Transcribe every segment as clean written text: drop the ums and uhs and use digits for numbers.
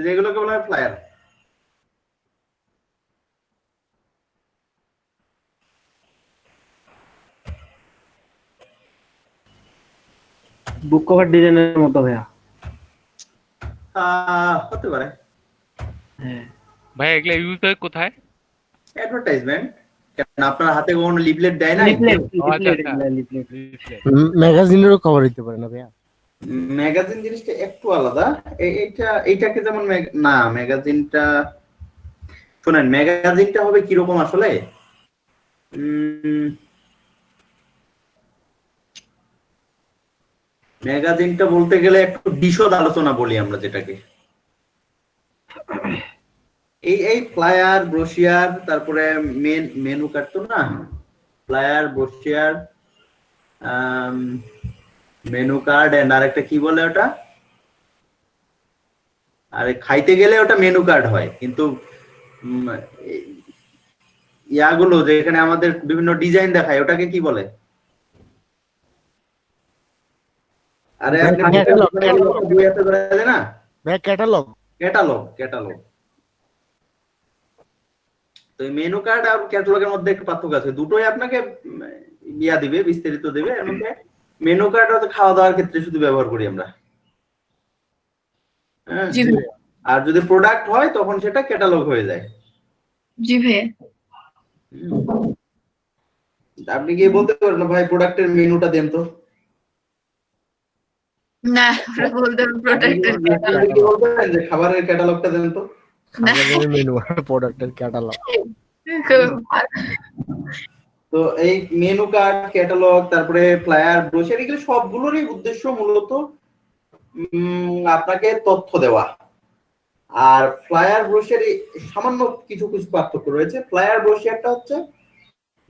যেগুলোকে বলা হয় ফ্লায়ার। বুক কভার ডিজাইনের মতো ভাইয়া। হতে পারে। হ্যাঁ ভাই এগুলা ইউজ হয় কোথায়? অ্যাডভার্টাইজমেন্ট। কেন আপনার হাতে কোনো লিফলেট দেয় না? লিফলেট আচ্ছা লিফলেট আচ্ছা এগুলা লিফলেট। ম্যাগাজিনেরও কভার হইতে পারে না ভাইয়া? ম্যাগাজিন জিনিসটা একটু আলাদা। এইটাকে যেমন না, ম্যাগাজিনটা শোনেন, ম্যাগাজিনটা হবে কিরকম আসলে, ম্যাগাজিনটা বলতে গেলে একটু বিশদ আলোচনা বলি আমরা যেটাকে। এই ফ্লায়ার, ব্রোশিয়ার, তারপরে মেনু কার্ড তো না, flyer, brochure, menu card and আরেকটা কি বলে ওটা, আরে খাইতে গেলে ওটা মেনু কার্ড হয়, কিন্তু ইয়াগুলো যেখানে আমাদের বিভিন্ন ডিজাইন দেখায় ওটাকে কি বলে? আরে আপনি বই হাতে ধরে না, ক্যাটালগ। Catalogue, catalogue. তো মেনু কার্ড আর ক্যাটালগের মধ্যে একটু পার্থক্য আছে, দুটোই আপনাকে ইয়া দিবে, বিস্তারিত দেবে। এর মধ্যে মেনু কার্ড হচ্ছে খাওয়া দাওয়ার ক্ষেত্রে শুধু ব্যবহার করি আমরা, হ্যাঁ। আর যদি প্রোডাক্ট হয় তখন সেটা ক্যাটালগ হয়ে যায়। জি ভাইয়া। আপনি কি বলতে পারেন না ভাই প্রোডাক্টের মেনুটা দেন তো? না, আমরা বলতে প্রোডাক্টের আপনি কি বলবেন যে খাবারের ক্যাটালগটা দেন তো? খাবারের মেনু আর প্রোডাক্টের ক্যাটালগ। তো এই মেনু কার্ড, ক্যাটালগ, তারপরে ফ্লায়ার, ব্রোশার, এগুলো সবগুলোরই উদ্দেশ্য মূলত আপনাকে তথ্য দেওয়া। আর ফ্লায়ার, ব্রোশারে সামান্য কিছু কিছু পার্থক্য রয়েছে। ফ্লায়ার, ব্রোশারটা হচ্ছে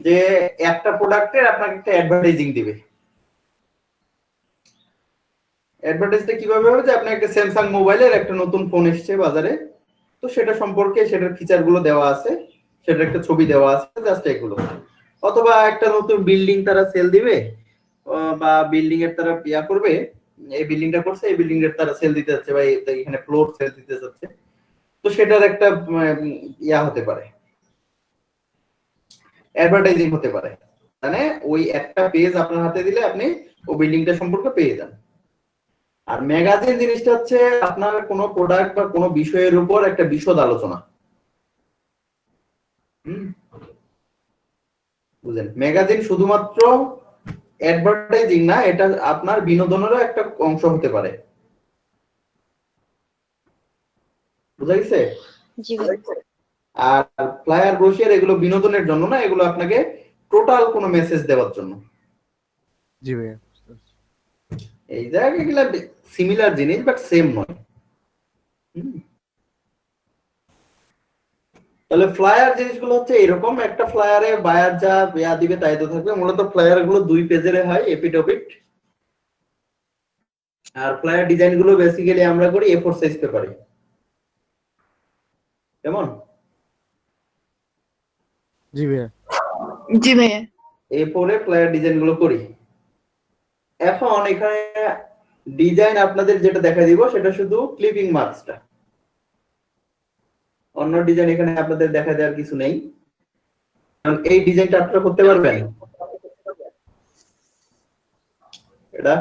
যে একটা প্রোডাক্টের আপনাকে একটা অ্যাডভার্টাইজিং দিবে। অ্যাডভার্টাইজটা কিভাবে হবে, যে আপনি একটা স্যামসাং মোবাইলের একটা নতুন ফোন এসেছে বাজারে, তো সেটা সম্পর্কে সেটার ফিচার গুলো দেওয়া আছে, সেটার একটা ছবি দেওয়া আছে, জাস্ট এগুলো। অথবা একটা নতুন বিল্ডিং তারা সেল দিবে, বা বিল্ডিং এর তারা ইয়া করবে, এই বিল্ডিংটা করছে, এই বিল্ডিং এর তারা সেল দিতে যাচ্ছে, বা এখানে ফ্লোর সেল দিতে যাচ্ছে, তো সেটার একটা ইয়া হতে পারে, অ্যাডভার্টাইজিং হতে পারে। মানে ওই একটা পেজ আপনার হাতে দিলে আপনি ওই বিল্ডিংটা সম্পর্কে পেয়ে যান। আর ম্যাগাজিন জিনিসটা হচ্ছে আপনার কোনো প্রোডাক্ট বা কোনো বিষয়ের উপর একটা বিশদ আলোচনা। বুঝলেন? ম্যাগাজিন শুধুমাত্র অ্যাডভার্টাইজিং না, এটা আপনার বিনোদনেরও একটা অংশ হতে পারে। বুঝা গেছে? আর ফ্লায়ার, ব্রোশিয়ার এগুলো বিনোদনের জন্য না, এগুলো আপনাকে টোটাল কোনো মেসেজ দেওয়ার জন্য। জি ভাইয়া। এই জায়গায় এগুলা সিমিলার জিনিস বাট সেম নয়। তাহলে ফ্লায়ার জিনিসগুলো হচ্ছে এরকম, একটা ফ্লায়ারে বায়ার যা ইয়া দিবে তাই তো থাকবে। মূলত ফ্লায়ার গুলো 2 পেজের হয়, এপিট ওপিট। আর ফ্লায়ার ডিজাইন গুলো বেসিক্যালি আমরা করি A4 সাইজ পেপারে। কেমন? জি ভাইয়া। জি ভাইয়া। A4 এ ফ্লায়ার ডিজাইন গুলো করি। এখন এখানে ডিজাইন আপনাদের যেটা দেখা দিব সেটা শুধু ক্লিপিং মার্কসটা, অন্য ডিজাইন এখানে আপনাদের দেখা দেওয়ার কিছু নেই। কারণ এই ডিজাইনটা আপনারা করতে পারবেন। এটা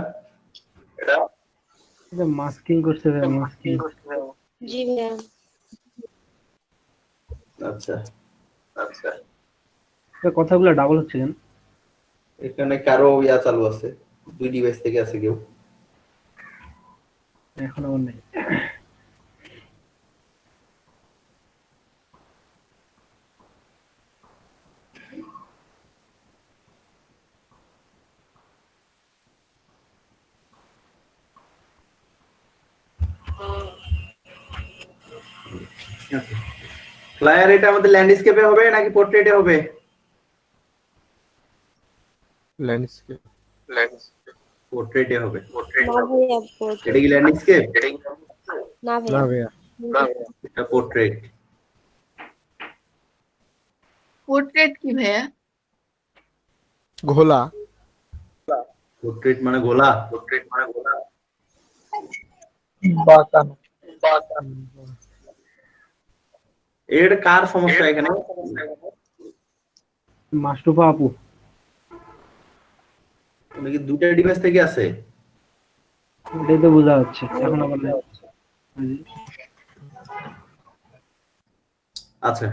মাস্কিং করতে হবে, মাস্কিং। জি ভাইয়া। আচ্ছা আচ্ছা, কথাগুলো ডাবল হচ্ছে কেন? এখানে কারো ইয়া চালু আছে, 2 ডিভাইস থেকে আছে কেউ। এখন আমার নেই। ফ্লায়ার এটা আমাদের ল্যান্ডস্কেপে হবে নাকি পোর্ট্রেটে হবে? ল্যান্ডস্কেপ। পোর্ট্রেটে হবে। না ভাইয়া, এটা কি ল্যান্ডস্কেপ? না না ভাইয়া। ভাইয়া। এটা পোর্ট্রেট। পোর্ট্রেট কি ভাইয়া? ঘোলা পোর্ট্রেট মানে গোলা। বাঁকানো। এটা কার সমস্যা এখানে? মাস্টুপা আপু। উনি কি দুইটা ডিভাইস থেকে আছে? এটাই তো বোঝা যাচ্ছে এখন আবার নাই। আচ্ছা,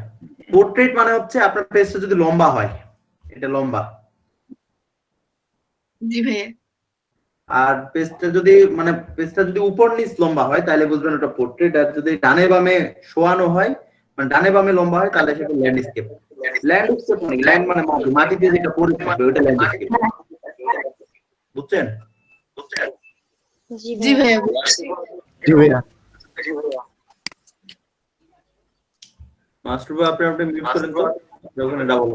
পোর্ট্রেট মানে হচ্ছে আপনার পেজটা যদি লম্বা হয়, এটা লম্বা। জি ভাইয়া। আর পেজটা যদি উপর নিচ লম্বা হয় তাহলে বুঝবেন ওটা পোর্ট্রেট। আর যদি ডানে বামে শোয়ানো হয়, মানে ডানে বামে লম্বা হয়, তাহলে সেটা ল্যান্ডস্কেপ। ল্যান্ডস্কেপ মানে ল্যান্ড মানে মাটি দিয়ে যেটা পড়ে থাকবে ওটা ল্যান্ডস্কেপ। বুঝছেন? জি জি ভাইয়া। ভাইয়া। জি ভাইয়া মাস্টার ভাই আপনি মিউট করেন তো, ওখানে ডাবল।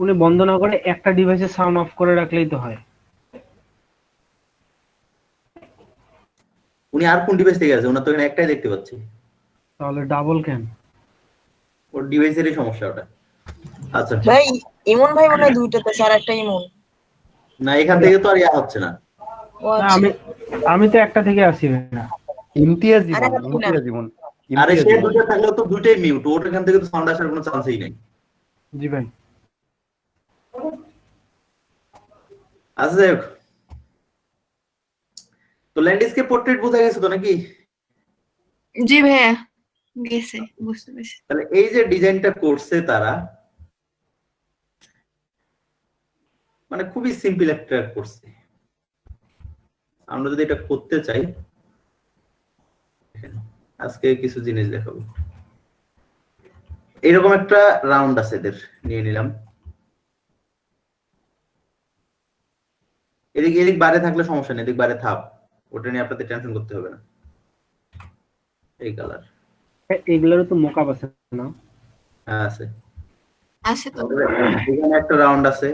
উনি বন্ধ না করে একটা ডিভাইসে সাউন্ড অফ করে রাখলেই তো হয়। উনি আর কোন ডিভাইস থেকে আছে? ওনার তো এখানে একটাই দেখতে পাচ্ছি। তাহলে ডাবল কেন? ওর ডিভাইসেরই সমস্যা ওটা। আচ্ছা, ভাই ইমন ভাই মনে হয় দুইটাতে আছে, আর একটা ইমন। না এখান থেকে তো আর ইয়া হচ্ছে না। ও না, আচ্ছা। আমি তো একটা থেকে আসি না। ইমতিয়াজ আরে জীবন, আপনি না। ইমতিয়াজ জীবন, আরে ইমতিয়াজ সে জীবন। দুটো থাকলেও তো দুইটাই মিউট, ওর এখান থেকে তো সাউন্ড আসার কোনো চান্সই নেই। জি ভাই। আচ্ছা যাই হোক, তো ল্যান্ডস্কেপ পোর্ট্রেট বোঝা গেছে তো নাকি? জি ভাইয়া গেছে, বুঝতে পেরেছি। তাহলে এই যে ডিজাইনটা করছে তারা, মানে খুবই সিম্পল একটা করছে। আমরা যদি এটা করতে চাই, আজকে কিছু জিনিস দেখাবো। এরকম একটা রাউন্ড আছে, এদের নিয়ে নিলাম। এদিক এদিক বাইরে থাকলে সমস্যা নেই, এদিক বাইরে থাক, ওটা নিয়ে আপনাদের টেনশন করতে হবে না। এই কালার এগুলোরও তো মোকাপ আছে না? আছে। আছে তো। এখানে একটা রাউন্ড আছে,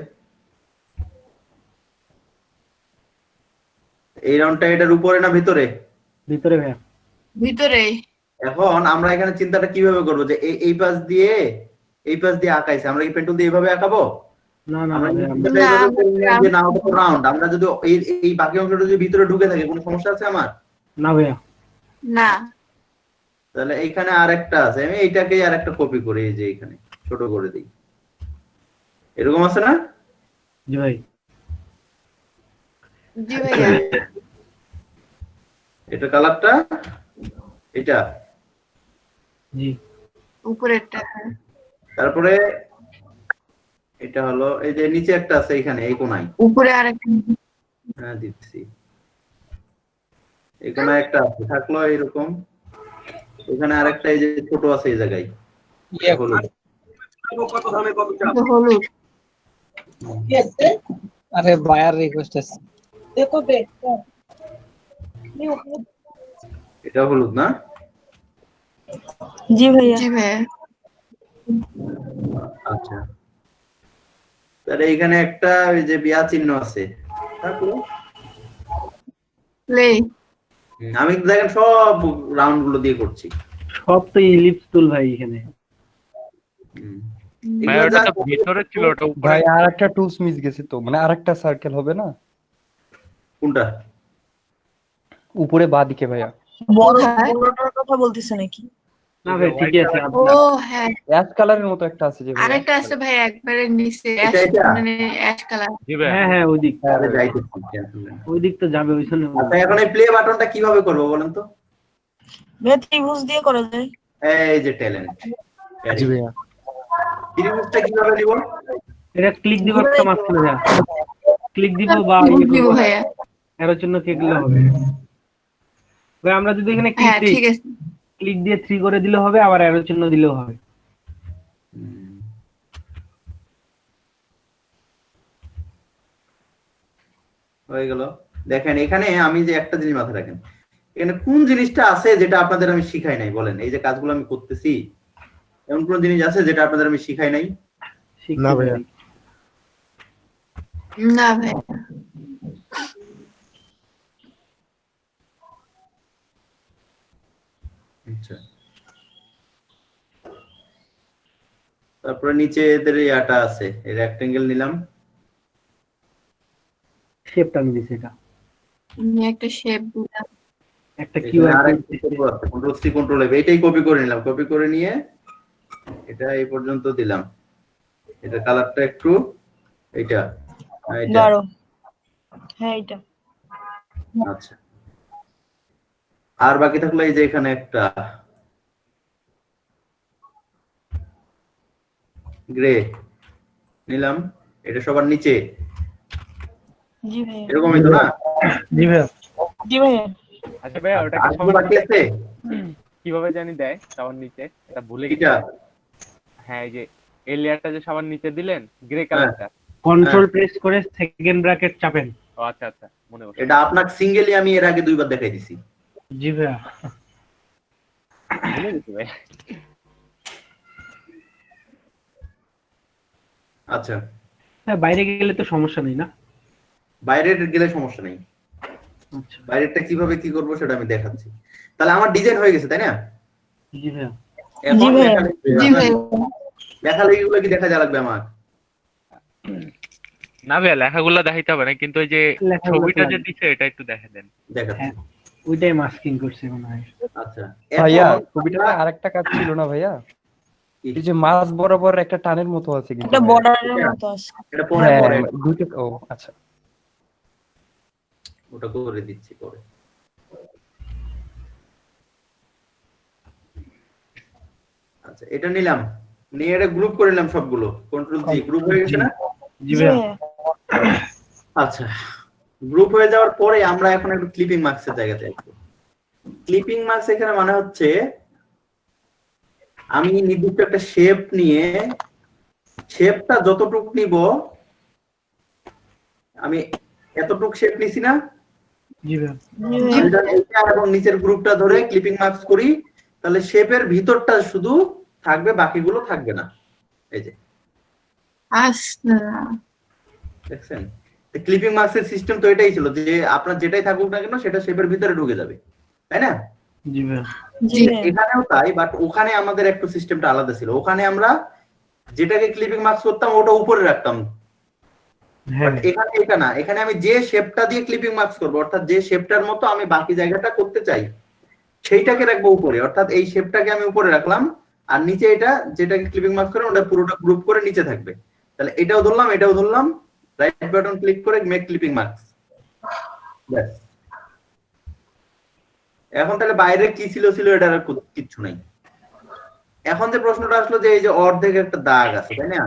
এই রাউন্ডটা এটার উপরে না ভিতরে? ভিতরে ভাইয়া। ভিতরে। এখন আমরা এখানে চিন্তাটা কিভাবে করবো যে এই পাশ দিয়ে আঁকাইছে, আমরা কি পেন্টুল দিয়ে এইভাবে আঁকাবো? না না আমরা ভাইয়া, চিন্তাটা এইভাবে করলাম যে না ওটা তো রাউন্ড, আমরা যদি এই বাকি অংশটা যদি ভিতরে ঢুকে থাকে কোনো সমস্যা আছে আমার? না ভাইয়া। না। তাহলে এইখানে আরেকটা আছে, আমি এইটাকেই আরেকটা কপি করি, এই যে এখানে ছোট করে দিই, এরকম আছে না? জি ভাই। জি ভাইয়া। এটা কালারটা এটা। জি। উপরেরটা। তারপরে এটা হলো এই যে নিচে একটা আছে এখানে এই কোনায়। উপরে আরেকটা। হ্যাঁ দিচ্ছি, এই কোনায় একটা আছে, থাকলো এরকম। এখানে আরেকটা এই যে ছোট আছে এই জায়গায়, হলুদ। হলুদ। আরে বায়ার রিকোয়েস্ট আছে। দেখো দেখ। এটা হলুদ না? জি ভাইয়া। জি ভাইয়া। আচ্ছা, তাহলে এখানে একটা ওই যে বিয়া চিহ্ন আছে, তারপরে প্লে। আমি দেখেন সব রাউন্ড গুলো দিয়ে করছি। সব তো ইলিপস টুল ভাই এখানে। ভাই এগুলো ওটা যা- তো ভিতরে ছিল, ওটা উপরে। ভাই আর একটা টুলস মিস গেছে তো, মানে আরেকটা সার্কেল হবে না কোনটা? উপরে বাঁদিকে ভাইয়া, বড় কোথায়? বড়টার কথা বলতেছে নাকি? না ভাই ঠিকই আছে ও আপনার। হ্যাঁ, অ্যাশ কালারের মতো একটা আছে যে ভাইয়া। আরেকটা আছে ভাই একবারে নিচে, এটা, এটা? মানে অ্যাশ কালার। জি ভাই। হ্যাঁ হ্যাঁ ওই দিক। আরে যাইতেছি, tension নেই। ওই দিক তো যাবে ওইখানে। আচ্ছা এখন এই প্লে বাটনটা কিভাবে করবো বলেন তো? ভাইয়া ত্রিভুজ দিয়ে করা যায়। এই যে ট্যালেন্ট, জি ভাইয়া ত্রিভুজটা কিভাবে নিব? এটা ক্লিক দিব একটা মাঝখানে ভাইয়া। ক্লিক দিব বা দিব ভাইয়া। এর জন্য ক্লিক দিলে হবে। ভাই আমরা যদি এখানে ক্লিক হ্যাঁ দিই, ঠিক আছে। ক্লিক দিয়ে 3 করে দিলে হবে, আবার এর চিহ্ন দিলেও হবে। হয়ে গেল। দেখেন এখানে আমি যে একটা জিনিস মাথায় রাখেন, এখানে কোন জিনিসটা আছে যেটা আপনাদের আমি শিখাই নাই বলেন? এই যে কাজগুলো আমি করতেছি, এমন কোন জিনিস আছে যেটা আপনাদের আমি শিখাই নাই? শিখতে না ভাইয়া। পারি। না ভাই। আচ্ছা, তারপরে নিচে এদের ইয়াটা আছে, এই রেক্টেঙ্গেল নিলাম। শেপটা আমি দিছি এটা। আমি একটা শেপ দিলাম। একটা এখানে কিউআর আর একটা combo আছে, কন্ট্রোল সি কন্ট্রোল এফ, এইটাই কপি করে নিলাম। কপি করে নিয়ে এটা এই পর্যন্ত দিলাম। এটা কালারটা একটু এইটা এইটা গাঢ়। হ্যাঁ এটা আচ্ছা। আর বাকি থাকলো এই যে এখানে একটা গ্রে নিলাম, এটা সবার নিচে জি ভাইয়া। এরকমই তো না? জি ভাইয়া। জি ভাইয়া। আচ্ছা ভাইয়া ওটা আর কি বাকি আছে? কিভাবে জানি দেয় সবার নিচে, এটা ভুলে গেছি। এটা হ্যাঁ এই যে এই লেয়ারটা যে সবার নিচে দিলেন গ্রে কালারটা। কন্ট্রোল প্রেস করে সেকেন্ড ব্র্যাকেট চাপেন। ও আচ্ছা আচ্ছা মনে পড়ছে। এটা আপনার সিঙ্গেলি আমি এর আগে 2 বার দেখাই দিছি। জি ভাইয়া। ভুলে গেছি ভাই। আচ্ছা, হ্যাঁ বাইরে গেলে তো সমস্যা নেই না? বাইরের গেলে সমস্যা নেই। আচ্ছা বাইরেরটা কিভাবে কি করবো সেটা আমি দেখাচ্ছি। তাহলে আমার ডিজাইন হয়ে গেছে তাই না? জি ভাইয়া। এখন জি ভাইয়া। জি ভাইয়া। লেখালেখিগুলো কি দেখা যা লাগবে আমার? না ভাইয়া লেখাগুলো দেখাইতে হবে না, কিন্তু ওই যে লেখাগুলো ছবিটা যে লাগবে। দিছে এটা একটু দেখে দেন। দেখাচ্ছি। হ্যাঁ ওইটাই মাস্কিং করছে মনে হয়। আচ্ছা, ভাইয়া এখন ছবিটাতে আরেকটা কাজ ছিল না ভাইয়া? কি? এই যে মাছ বরাবর একটা টানের মতো আছে কিন্তু এটা ভাইয়া। বর্ডারের মতো আছে। এটা পরে হ্যাঁ পরে দুটো। ও আচ্ছা। ওটা করে দিচ্ছি পরে। আচ্ছা, এটা নিলাম, নিয়ে এটা গ্রুপ করে নিলাম সবগুলো। কন্ট্রোল জি, গ্রুপ হয়ে গেছে না? জি জি ভাইয়া। ভাইয়া। আচ্ছা, গ্রুপ হয়ে যাওয়ার পরে আমরা এখন একটু ক্লিপিং মার্কসের জায়গাতে আসবো। ক্লিপিং মার্কস এখানে মানে হচ্ছে আমি নির্দিষ্ট একটা শেপ নিয়ে, শেপটা যতটুক নিব, আমি এতটুক শেপ নিছি না, জি ভাইয়া। জি আমি ভাইয়া। যদি এইটা এবং নিচের গ্রুপটা ধরে ক্লিপিং মার্কস করি, তাহলে শেপের ভিতরটা শুধু থাকবে, বাকিগুলো থাকবে না। এই যে আচ্ছা দেখছেন, ক্লিপিং মার্কসের সিস্টেম তো এটাই ছিল যে আপনার যেটাই থাকুক না কেন সেটা শেপের ভিতরে ঢুকে যাবে, তাই না? জি ভাইয়া। জি ভাইয়া। এখানেও তাই, বাট ওখানে আমাদের একটু সিস্টেমটা আলাদা ছিল। ওখানে আমরা যেটাকে ক্লিপিং মার্কস করতাম ওটা উপরে রাখতাম, হ্যাঁ বাট এখানে এটা না। এখানে আমি যে শেপটা দিয়ে ক্লিপিং মার্কস করবো, অর্থাৎ যে শেপটার মতো আমি বাকি জায়গাটা করতে চাই সেইটাকে রাখবো উপরে। অর্থাৎ এই শেপটাকে আমি উপরে রাখলাম, আর নিচে এটা যেটাকে ক্লিপিং মার্কস করে ওটা পুরোটা গ্রুপ করে নিচে থাকবে। তাহলে এটাও ধরলাম, এটাও ধরলাম, রাইট বাটন ক্লিক করে মেক ক্লিপিং মার্কস। ব্যাস। এখন তাহলে বাইরে কি ছিল ছিল এটার আর কিচ্ছু নাই। এখন যে প্রশ্নটা আসলো যে এই যে অর্ধেক একটা দাগ আছে, তাই না?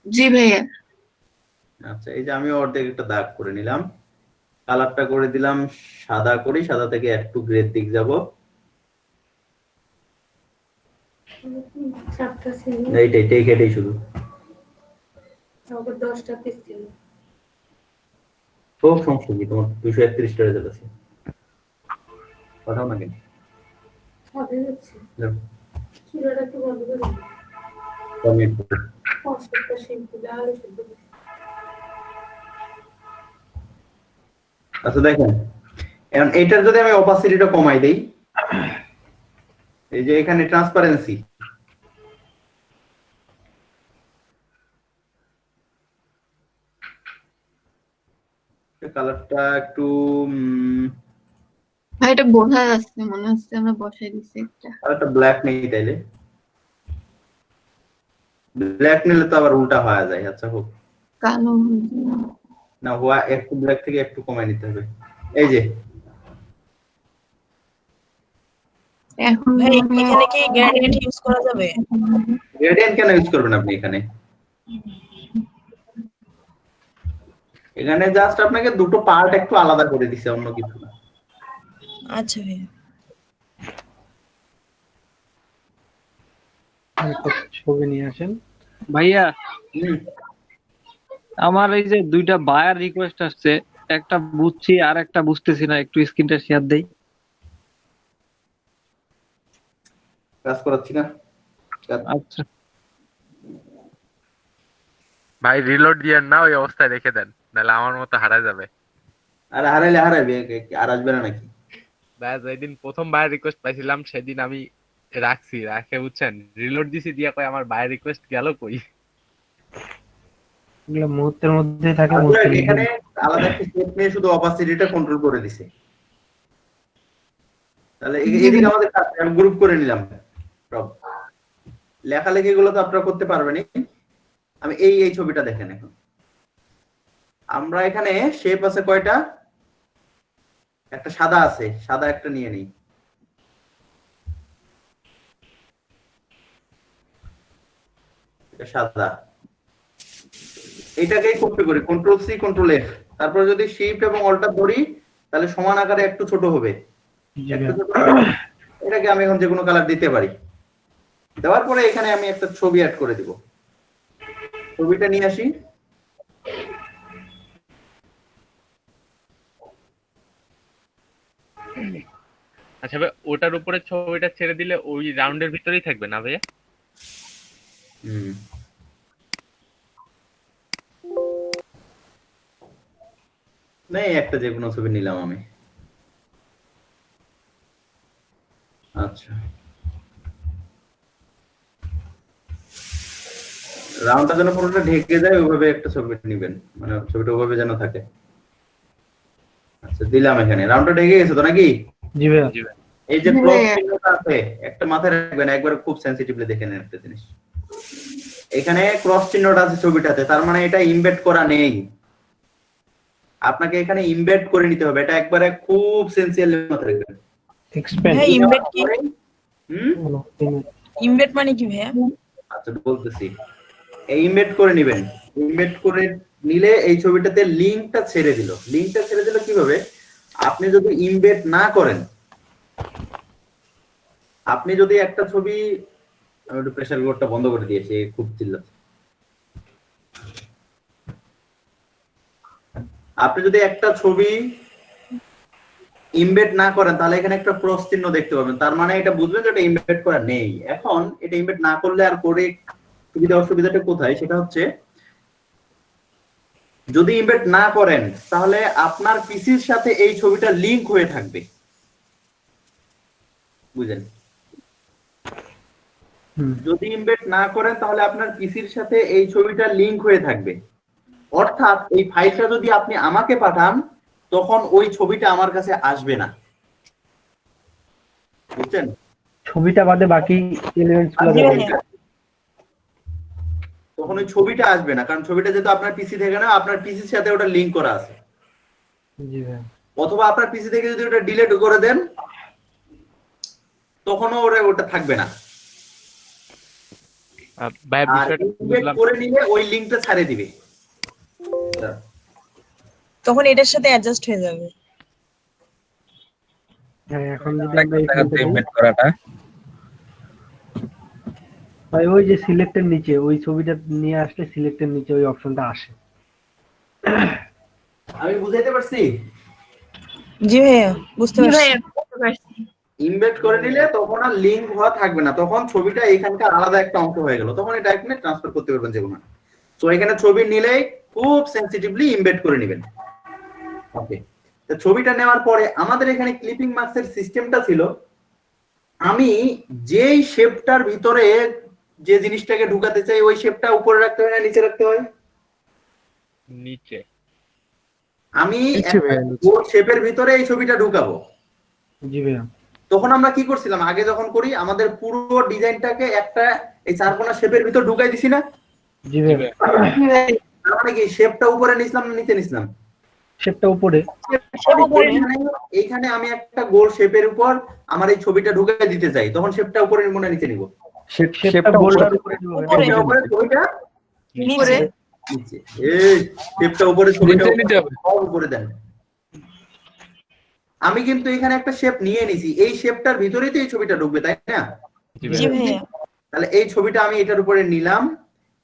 জি ভাইয়া। আচ্ছা, এই যে আমি অর্ধেক একটা দাগ করে নিলাম, কালারটা করে দিলাম সাদা করি, সাদা থেকে একটু গ্রের দিক যাব। এইটাই কেটেই শুধু খুব সমস্যা কি তোমার? 231টা রেজাল্ট আছে, পাঠাও না কেন? যাও। কমেন্ট করো। আচ্ছা দেখেন, এখন এটার যদি আমি অপাসিটিটা কমাই দেই, এই যে এখানে ট্রান্সপারেন্সি, কালারটা একটু ভাই এটা বোঝা যাচ্ছে, মনে হচ্ছে আমরা বসাই দিচ্ছি একটা। কালারটা ব্ল্যাক নেই, তাইলে ব্ল্যাক নিলে তো আবার উল্টা হয়ে যায়। আচ্ছা হোক কালো না, হওয়া একটু ব্ল্যাক থেকে একটু কমাই নিতে হবে। এই যে এখন ভাই এখানে কি গ্রেডিয়েন্ট ইউজ করা যাবে? গ্রেডিয়েন্ট কেন ইউজ করবেন আপনি এখানে? এখানে জাস্ট আপনাকে দুটো পার্ট একটু আলাদা করে দিছে, অন্য কিছু না। আচ্ছা ভাইয়া। একটা ছবি নিয়ে আসেন ভাইয়া। হুম, আমার এই যে দুইটা বায়ার রিকোয়েস্ট আসছে, একটা বুঝছি আর একটা বুঝতেছি না, একটু স্ক্রিনটা শেয়ার দেই। কাজ করাচ্ছি না। আচ্ছা ভাই রিলোড দিয়েন না, ওই অবস্থায় রেখে দেন, নাহলে আমার মতো হারা যাবে। আর হারাইলে হারাইবে, আর আসবে না নাকি? ভাই যেদিন প্রথম বায়ার রিকোয়েস্ট পাইছিলাম সেদিন আমি রাখে বুঝছেন, রিলোড দিছি দিয়া কয় আমার বাই রিকোয়েস্ট গেল কই। এগুলো মুহূর্তের মধ্যে থাকে, আসলে মুহূর্তের এখানে আলাদা একটা স্টেপ নিয়ে শুধু অপাসিটিটা কন্ট্রোল করে দিছে। তাহলে এদিকে আমাদের গ্রুপ করে নিলাম সব। লেখালেখি গুলো তো আপনারা করতে পারবেন। আমি এই ছবিটা দেখেন। এখন আমরা এখানে শেপ আছে কয়টা, একটা সাদা আছে, সাদা একটা নিয়ে নিই। সাদা, এটাকেই কপি করি, কন্ট্রোল সি কন্ট্রোল এফ, তারপর যদি শিফট এবং অল্টার ধরি তাহলে সমান আকারে একটু ছোট হবে। এটাকে আমি এখন যে কোনো কালার দিতে পারি। দেওয়ার পরে এখানে আমি একটা ছবি অ্যাড করে দিব। ছবিটা নিয়ে আসি। আচ্ছা ভাই, ওটার উপরে ছবিটা ছেড়ে দিলে ওই রাউন্ডের ভিতরেই থাকবে না ভাইয়া? না, একটা যে কোনো ছবি নিলাম আমি। আচ্ছা, রাউন্ডটা যেন পুরোটা ঢেকে যায় ওইভাবে একটা ছবি নেবেন, মানে ছবিটা ওইভাবে যেন থাকে। আচ্ছা, দিলাম এখানে। রাউন্ডটা ঢেকে গেছে তো নাকি? জি ভাইয়া। এই যে ক্রস চিহ্নটা আছে, একটা মাথায় রাখবেন, একবার খুব সেনসিটিভলি দেখে নেন একটা জিনিস। এখানে ক্রস চিহ্নটা আছে ছবিটাতে, তার মানে এটা ইমবেড করা নেই। আপনাকে এখানে ইমবেড করে নিতে হবে, এটা একবারে খুব সেনসিয়ালি মাথায় রাখবেন। এক্সপ্যান্ড। হ্যাঁ, ইমবেড কি? হুম, ইমবেড মানে কি ভাইয়া? আচ্ছা বলতেছি। এই ইমবেড করে নেবেন। ইমবেড করে নিলে এই ছবিটাতে লিংকটা ছেড়ে দিল। লিংকটা ছেড়ে দিল কিভাবে? আপনি যদি ইমবেড না করেন, আপনি যদি একটা ছবি, আমি একটু প্রেসার কুকারটা বন্ধ করে দিয়েছি, খুব চিল্লাচ্ছে। আপনি যদি একটা ছবি ইমবেড না করেন তাহলে এখানে একটা ক্রস চিহ্ন দেখতে পাবেন, তার মানে এটা বুঝবেন যে এটা ইমবেড করা নেই। এখন এটা ইমবেড না করলে আর করে সুবিধা অসুবিধাটা কোথায়, সেটা হচ্ছে যদি ইমবেড না করেন তাহলে আপনার পিসির সাথে এই ছবিটা লিংক হয়ে থাকবে, বুঝলেন? যদি ইমবেড না করেন তাহলে আপনার পিসির সাথে এই ছবিটা লিংক হয়ে থাকবে। অর্থাৎ এই ফাইলটা যদি আপনি আমাকে পাঠান তখন ওই ছবিটা আমার কাছে আসবে না, বুঝছেন? ছবিটা বাদে বাকি এলিমেন্টস গুলো দেখেন। তখন ওই ছবিটা আসবে না, কারণ ছবিটা যেহেতু আপনার পিসি থেকে না, আপনার পিসির সাথে ওটা লিংক করা আছে। জি ভাই। অথবা আপনার পিসি থেকে যদি ওটা ডিলিট করে দেন তখনও ওটা থাকবে না। ভাই আর বিষয়টা ইনভেট বুঝলাম। করে নিলে ওই লিংকটা ছাড়ে দিবে, তখন এটার সাথে অ্যাডজাস্ট হয়ে যাবে। হ্যাঁ, এখন যদি আমরা এই ইমবেড করাটা ভাই ওই যে সিলেক্টের নিচে ওই ছবিটা নিয়ে আসলে সিলেক্টের নিচে ওই অপশনটা আসে। আমি বুঝাইতে পারছি? জি ভাইয়া, বুঝতে জি পারছি। ভাইয়া, বুঝতে পারছি। ইমবেড করে নিলে তখন আর লিংক হওয়া থাকবে না, তখন ছবিটা এখানকার আলাদা একটা অংশ হয়ে গেল, তখন এটা এখানে ট্রান্সফার করতে পারবেন যে কোনো। তো এখানে ছবি নিলে খুব সেনসিটিভলি ইমবেড করে নেবেন। ওকে, তো ছবিটা নেওয়ার পরে আমাদের এখানে ক্লিপিং মার্কসের সিস্টেমটা ছিল, আমি যেই শেপটার ভিতরে যে জিনিসটাকে ঢুকাতে চাই ওই শেপটা উপরে রাখতে হয় না নিচে রাখতে হয়? নিচে। আমি গোল শেপের ভিতরে এই ছবিটা ঢুকাবো। জি ভাইয়া। তখন আমরা কি করছিলাম, আগে যখন করি আমাদের পুরো ডিজাইনটাকে একটা এই চারকোনা শেপের ভিতর ঢুকাই দিছি না? জি ভাইয়া। তার মানে কি শেপটা উপরে নিছিলাম না নিচে নিছিলাম? শেপটা উপরে। এইখানে আমি একটা গোল শেপের উপর আমার এই ছবিটা ঢুকাই দিতে চাই, তখন শেপটা উপরে মনে নিচে নিব? শেপটা বোল্ডার উপরে দিব। উপরে ছবিটা উপরে। নিচে। এই শেপটা উপরে ছবিটা উপরে দেন। আমি কিন্তু এখানে একটা শেপ নিয়ে নিছি, এই শেপটার ভিতরেই তো এই ছবিটা ঢুকবে, তাই না? জি ভাইয়া। তাহলে এই ছবিটা আমি এটার উপরে নিলাম,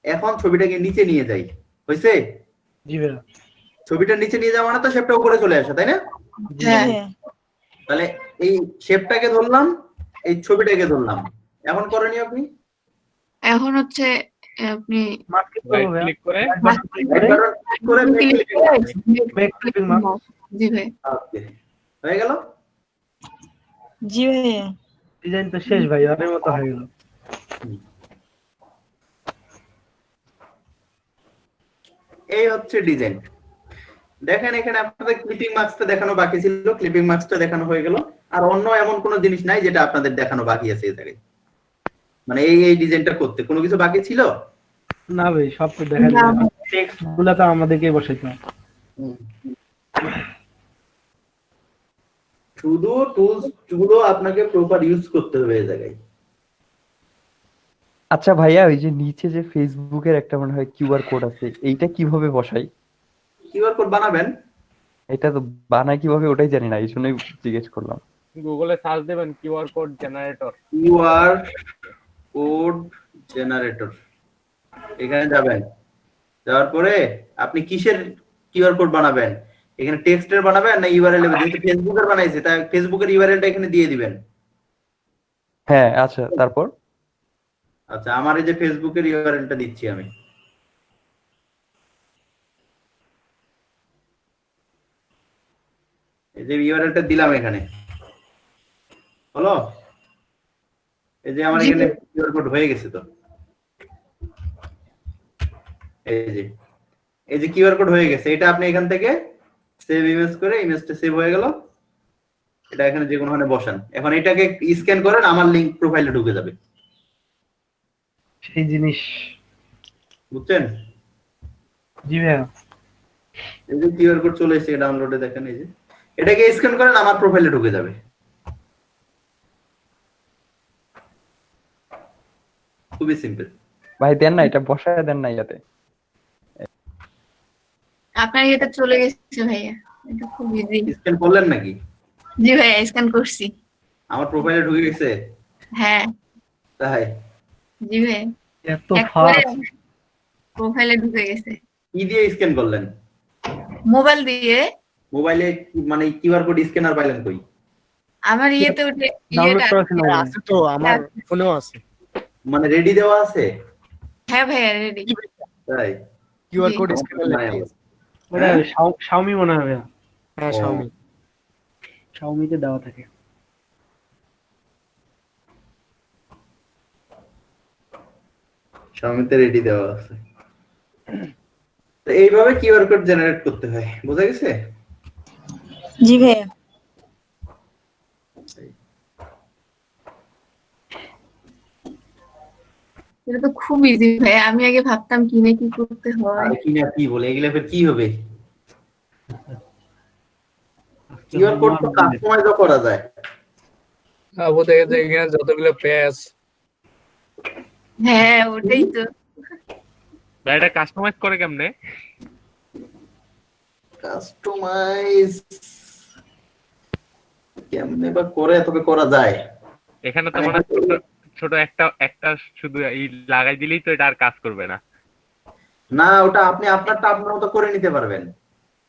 এখন ছবিটাকে নিচে নিয়ে যাই, হয়েছে? জি ভাইয়া। ছবিটা নিচে নিয়ে যাওয়া মানে তো শেপটা উপরে চলে আসে, তাই না? জি ভাইয়া। তাহলে এই শেপটাকে ধরলাম, এই ছবিটাকে ধরলাম, এখন করণীয় আপনি এখন হচ্ছে আপনি রাইট ক্লিক করে জি ভাই। হয়ে গেল। জি ভাইয়া। ডিজাইন তো শেষ ভাই, অনেক মতো হয়ে গেল। এই হচ্ছে ডিজাইন। দেখেন এখানে আপনাদের ক্লিপিং মার্কসটা দেখানো বাকি ছিল, ক্লিপিং মার্কসটা দেখানো হয়ে গেল। আর অন্য এমন কোনো জিনিস নাই যেটা আপনাদের দেখানো বাকি আছে এই জায়গায়, মানে এই ডিজাইনটা করতে কোনো কিছু বাকি ছিল? না ভাই, সব তো দেখা না। যায়, টেক্সট গুলো তো আমাদেরকেই বসাইতে হবে। শুধু টুলস গুলো আপনাকে প্রপার ইউজ করতে হবে এই জায়গায়। আচ্ছা ভাইয়া, ওই যে নিচে যে ফেসবুকের একটা মনে হয় কিউআর কোড আছে, এইটা কিভাবে বসাই? কিউআর কোড বানাবেন? এটা তো বানায় কিভাবে ওটাই জানি না, এই জন্যই জিজ্ঞেস করলাম। গুগলে সার্চ দেবেন QR code generator. QR code generator, এখানে যাবেন। যাওয়ার পরে আপনি কিসের কিউআর কোড বানাবেন? এখানে টেক্সটের বানাবেন না ইউআরএল এর? যেহেতু ফেসবুকের বানাইছে তাই ফেসবুকের ইউআরএলটা এখানে দিয়ে দিবেন। হ্যাঁ আচ্ছা, তারপর? আচ্ছা, আমার এই যে ফেসবুকের ইউআরএলটা দিচ্ছি আমি। এই যে ইউআরএলটা দিলাম এখানে, হলো? এই যে আমার এখানে কিউআর কোড হয়ে গেছে তো, এই যে কিউআর কোড হয়ে গেছে। এটা আপনি এখান থেকে সেভ ইমেজ করে, ইমেজটা সেভ হয়ে গেল, এটা এখানে যে কোনোখানে বসান। এখন এটাকে স্ক্যান করেন, আমার লিংক প্রোফাইলে ঢুকে যাবে। সেই জিনিস, বুঝছেন? জি ভাইয়া। এই যে কিউআর কোড চলে এসেছে ডাউনলোডে, দেখেন এই যে, এটাকে স্ক্যান করেন, আমার প্রোফাইলে ঢুকে যাবে। খুবই সিম্পল। ভাই দেন না, এটা বসায় দেন না ইয়াতে। আপনার ইয়েতে চলে গেছে ভাইয়া, এটা খুব ইজি। স্ক্যান করলেন নাকি? জি ভাইয়া, স্ক্যান করছি। আমার প্রোফাইলে ঢুকে গেছে? হ্যাঁ। তাই? জি ভাইয়া, এত ফাস্ট! প্রোফাইলে ঢুকে গেছে। কি দিয়ে স্ক্যান করলেন? মোবাইল দিয়ে। মোবাইলে মানে কিউআর কোড স্ক্যানার পাইলেন কই? আমার ইয়েতে উঠে ডাউনলোড করা ছিল না? আছে তো, আমার ফোনেও আছে। মানে রেডি দেওয়া আছে? হ্যাঁ ভাইয়া, রেডি। তাই? কিউআর জি। কোড স্ক্যানার নাই লাগে। আমার। ওটা শাওমি মনে হয় ভাইয়া, হ্যাঁ, ও। শাওমি। শাওমিতে দেওয়া থাকে। শাওমিতে রেডি দেওয়া আছে। তো এইভাবে কিউআর কোড জেনারেট করতে হয়, বোঝা গেছে? জি ভাইয়া। এটা তো খুব ইজি ভাই, আমি আগে ভাবতাম কিনে কি করতে হয়। আর কি না কি বলে, এগুলা ফের কি হবে? কিউআর কোড তো কাস্টমাইজও করা যায়। আবু দেখে যে এখানে যতগুলো পেজ, হ্যাঁ, ওটাই তো। ভাই এটা কাস্টমাইজ করে কেমনে? কাস্টমাইজ কেমনে বা করে, তবে করা যায়। এখানে তো মানে ছোট একটা শুধু এই লাগাই দিলেই তো এটা আর কাজ করবে না। না, ওটা আপনি আপনারটা আপনার মতো করে নিতে পারবেন।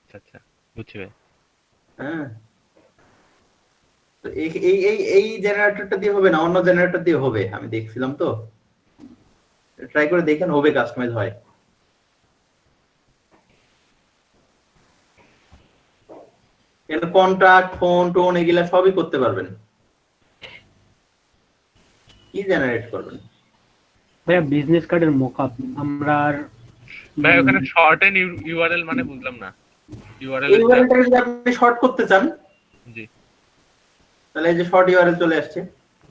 আচ্ছা আচ্ছা, বুঝছি ভাই। হ্যাঁ, তো এই জেনারেটরটা দিয়ে হবে না, অন্য জেনারেটর দিয়ে হবে। আমি দেখছিলাম তো, ট্রাই করে দেখেন, হবে, কাস্টমাইজ হয়। এখানে কন্টাক্ট, ফোন টোন এগুলা সবই করতে পারবেন। কি জেনারেট করবেন? ভাইয়া বিজনেস কার্ডের মকআপ আমরা আর ভাই ওখানে শর্ট এন্ড ইউআরএল মানে বুঝলাম না। ইউআরএল এই ইউআরএলটা যদি আপনি শর্ট করতে চান, জি, তাহলে এই যে শর্ট ইউআরএল চলে আসছে।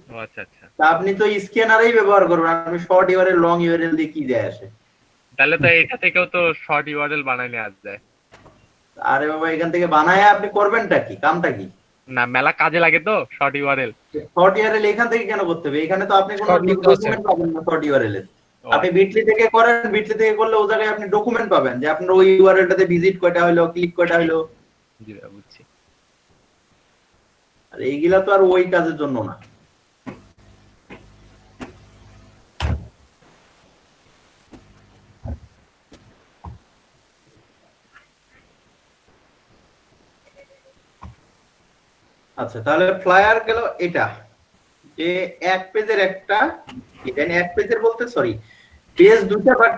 ও আচ্ছা আচ্ছা, তা আপনি তো স্ক্যানারই ব্যবহার করবেন, আমি শর্ট ইউআরএল লং ইউআরএল দিয়ে কি যায় আসে? তাহলে তো এটা থেকেও তো শর্ট ইউআরএল বানাই নেওয়া যায়। আরে বাবা, এখান থেকে বানায় আপনি করবেনটা কি, কামটা কি? না, মেলা কাজে লাগে তো শর্ট ইউআরএল। শর্ট ইউআরএল এখান থেকে কেন করতে হবে? এখানে তো আপনি কোনো Short link আছে। ডকুমেন্ট পাবেন না শর্ট ইউআরএল এর। আপনি বিটলি থেকে করেন, বিটলি থেকে করলে ও জায়গায় আপনি ডকুমেন্ট পাবেন যে আপনার ওই ইউআরএলটাতে ভিজিট কয়টা হলো, ক্লিক কয়টা হলো। জি ভাই, বুঝছি। আর এইগুলা তো আর ওই কাজের জন্য না। আচ্ছা, তাহলে ফ্লায়ার গেল এটা, যে এক পেজের একটা, এটা এক পেজের বলতে সরি, পেজ দুটা, বাট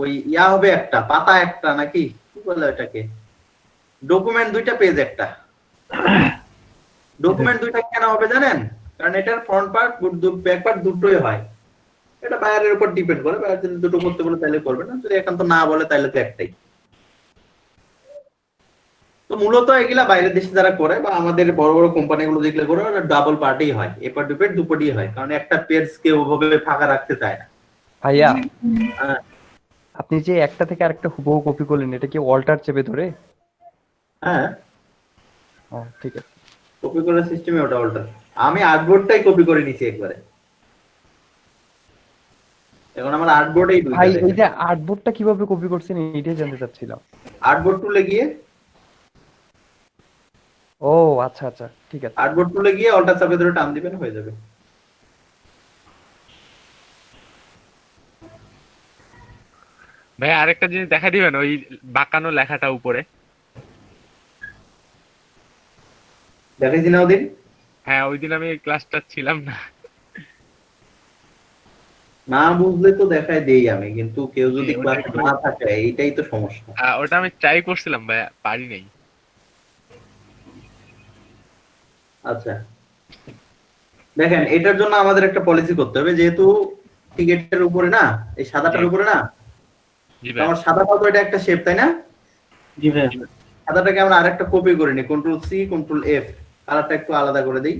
ওই ইয়া হবে একটা, পাতা একটা, নাকি কি বলে ওটাকে, ডকুমেন্ট দুইটা, পেজ একটা। ডকুমেন্ট দুইটা কেন হবে জানেন? কারণ এটার ফ্রন্ট পার্ট ব্যাক পার্ট দুটোই হয়। এটা বায়ারের উপর ডিপেন্ড করে, বায়ার যদি দুটো করতে বলে তাহলে করবে না, যদি একান্ত না বলে তাহলে তো একটাই। তো মূলত এগুলা বাইরের দেশে যারা করে বা আমাদের বড় বড় কোম্পানিগুলো যেগুলো করে ওরা ডাবল পার্টেই হয়, এপার দুপেট দুপটই হয়, কারণ একটা পেজ কে ওভাবে ফাঁকা রাখতে চায় না। ভাইয়া হ্যাঁ। আপনি যে একটা থেকে আরেকটা হুবহু কপি করলেন, এটা কি অল্টার চেপে ধরে? হ্যাঁ, ঠিক আছে। কপি করার সিস্টেমে ওটা অল্টার। আমি আর্টবোর্ডটাই কপি করে নিছি একবারে, এখন আমার আর্টবোর্ডেই ভাই এই যে আর্টবোর্ডটা কিভাবে কপি করছেন এইটাই জানতে চাচ্ছিলাম। আর্টবোর্ড টুলে গিয়ে, ও আচ্ছা আচ্ছা ঠিক আছে। আর্টবোর্ড টুলে গিয়ে অল্টার চাপে ধরে টান দিবেন, হয়ে যাবে। ভাই আরেকটা জিনিস দেখা দিবেন, ওই বাঁকানো লেখাটা উপরে। দেখাইছি না ওদিন? হ্যাঁ, ওই দিন আমি ক্লাসটা ছিলাম না। না বুঝলে তো দেখাই দেই আমি, কিন্তু কেউ যদি ওটাই ক্লাসে তো। না থাকে এইটাই তো সমস্যা। ওটা আমি ট্রাই করছিলাম ভাই, পারি নাই। আচ্ছা দেখেন, এটার জন্য আমাদের একটা পলিসি করতে হবে, যেহেতু টিকেটের উপরে না, এই সাদাটার উপরে না, জি ভাই। আমার সাদা পাতো এটা একটা শেপ, তাই না? জি ভাই। সাদাটাকে আমরা আরেকটা কপি করে নিই, কন্ট্রোল সি কন্ট্রোল এফ, কালারটা একটু আলাদা করে দিই,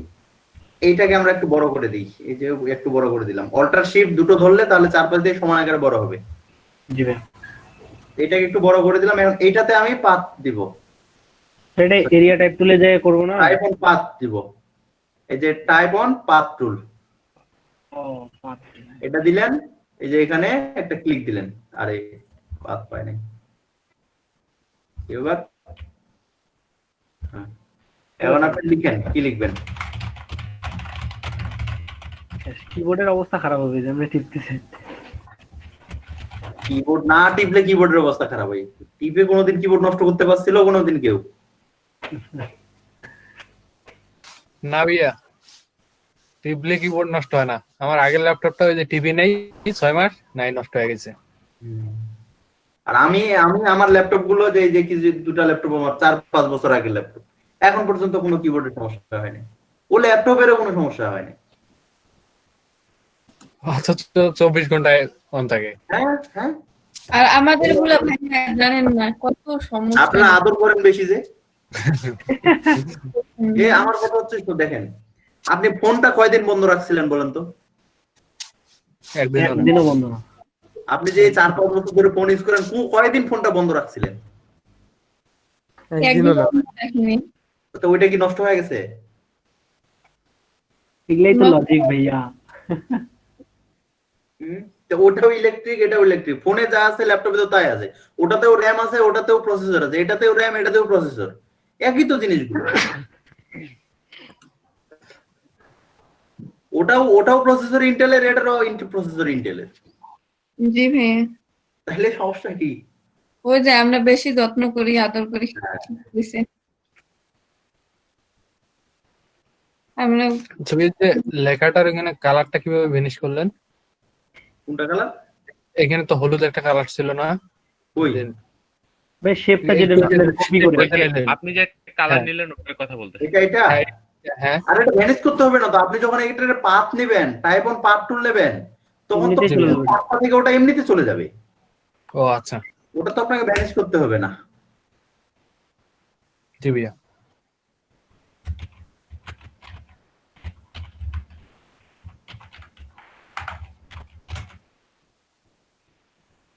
এইটাকে আমরা একটু বড় করে দিই, এই যে একটু বড় করে দিলাম, অল্টার শিফট দুটো ধরলে তাহলে চারপাশ দিয়ে সমান আকারে বড় হবে। জি ভাই। এটাকে একটু বড় করে দিলাম, এখন এইটাতে আমি পাথ দিব, সেটা এরিয়া টাইপ তুলে যায় করব না? টাইপ অন পাথ দিব, এই যে টাইপ অন পাথ টুল, ও পাঁচ। এটা দিলেন, এই যে এখানে একটা ক্লিক দিলেন, আরে পাথ পাই নাই এবার। হ্যাঁ, এখন আপনি লিখেন, কি লিখবেন? কিবোর্ডের অবস্থা খারাপ হবে যে আমরা টিপতেছি। কিবোর্ড না টিপলে কিবোর্ডের অবস্থা খারাপ হয়? টিপে কোনোদিন কিবোর্ড নষ্ট করতে পারছিল কোনোদিন কেউ? না ভাইয়া, টিপলে কিবোর্ড নষ্ট হয় না। আমার আগের ল্যাপটপটা ওই যে টিভি নেই 6 মাস নাই, নষ্ট হয়ে গেছে। আর আমি আমি আমার ল্যাপটপ গুলো যে এই যে কিছু দুটো ল্যাপটপ আমার 4-5 বছর আগের ল্যাপটপ, এখন পর্যন্ত কোনো কিবোর্ডের সমস্যা হয়নি, ও ল্যাপটপেরও কোনো সমস্যা হয়নি। অথচ 24 ঘন্টায় অন থাকে। হ্যাঁ হ্যাঁ, আর আমাদের গুলা ভাইয়া জানেন না কত সমস্যা। আপনারা আদর করেন বেশি যে। এ আমার কথা হচ্ছে তো, দেখেন আপনি ফোনটা কয়দিন বন্ধ রাখছিলেন বলেন তো? একদিনও বন্ধ না। আপনি যে 4-5 বছর ধরে ফোন ইউজ করেন, কয়দিন ফোনটা বন্ধ রাখছিলেন? একদিনও না। দেখিনি। তো ওইটা কি নষ্ট হয়ে গেছে? এগুলাই তো লজিক ভাইয়া। তো ওটাও ইলেকট্রিক, এটাও ইলেকট্রিক, ফোনে যা আছে ল্যাপটপে তো তাই আছে, ওটাতেও র্যাম আছে, ওটাতেও প্রসেসর আছে, এটাতেও র্যাম, এটাতেও প্রসেসর, একই তো জিনিসগুলো। ওটাও প্রসেসর ইন্টেলের, এটারও প্রসেসর ইন্টেলের, জি ভাইয়া। তাহলে সমস্যা কি? ওই যে আমরা বেশি যত্ন করি, আদর করি বুঝছে। আমরা ছবি যে লেখাটার এখানে কালারটা কিভাবে ভ্যানিশ করলেন? কোনটা কালার? এখানে তো হলুদ একটা কালার ছিল না? ওই ভাই শেপটা যেটা কপি করে। আপনি যে কালার নিলেন ওটার কথা বলতেছেন। এটা হ্যাঁ, আর এটা ম্যানেজ করতে হবে না তো, আপনি যখন এটার পাথ নেবেন, টাইপ অন পাথ টুল নেবেন, তখন তো এমনিতেই চলে যাবে। পাথটা থেকে ওটা এমনিতে চলে যাবে, ও আচ্ছা, ওটা তো আপনাকে ম্যানেজ করতে হবে না। জি ভাইয়া।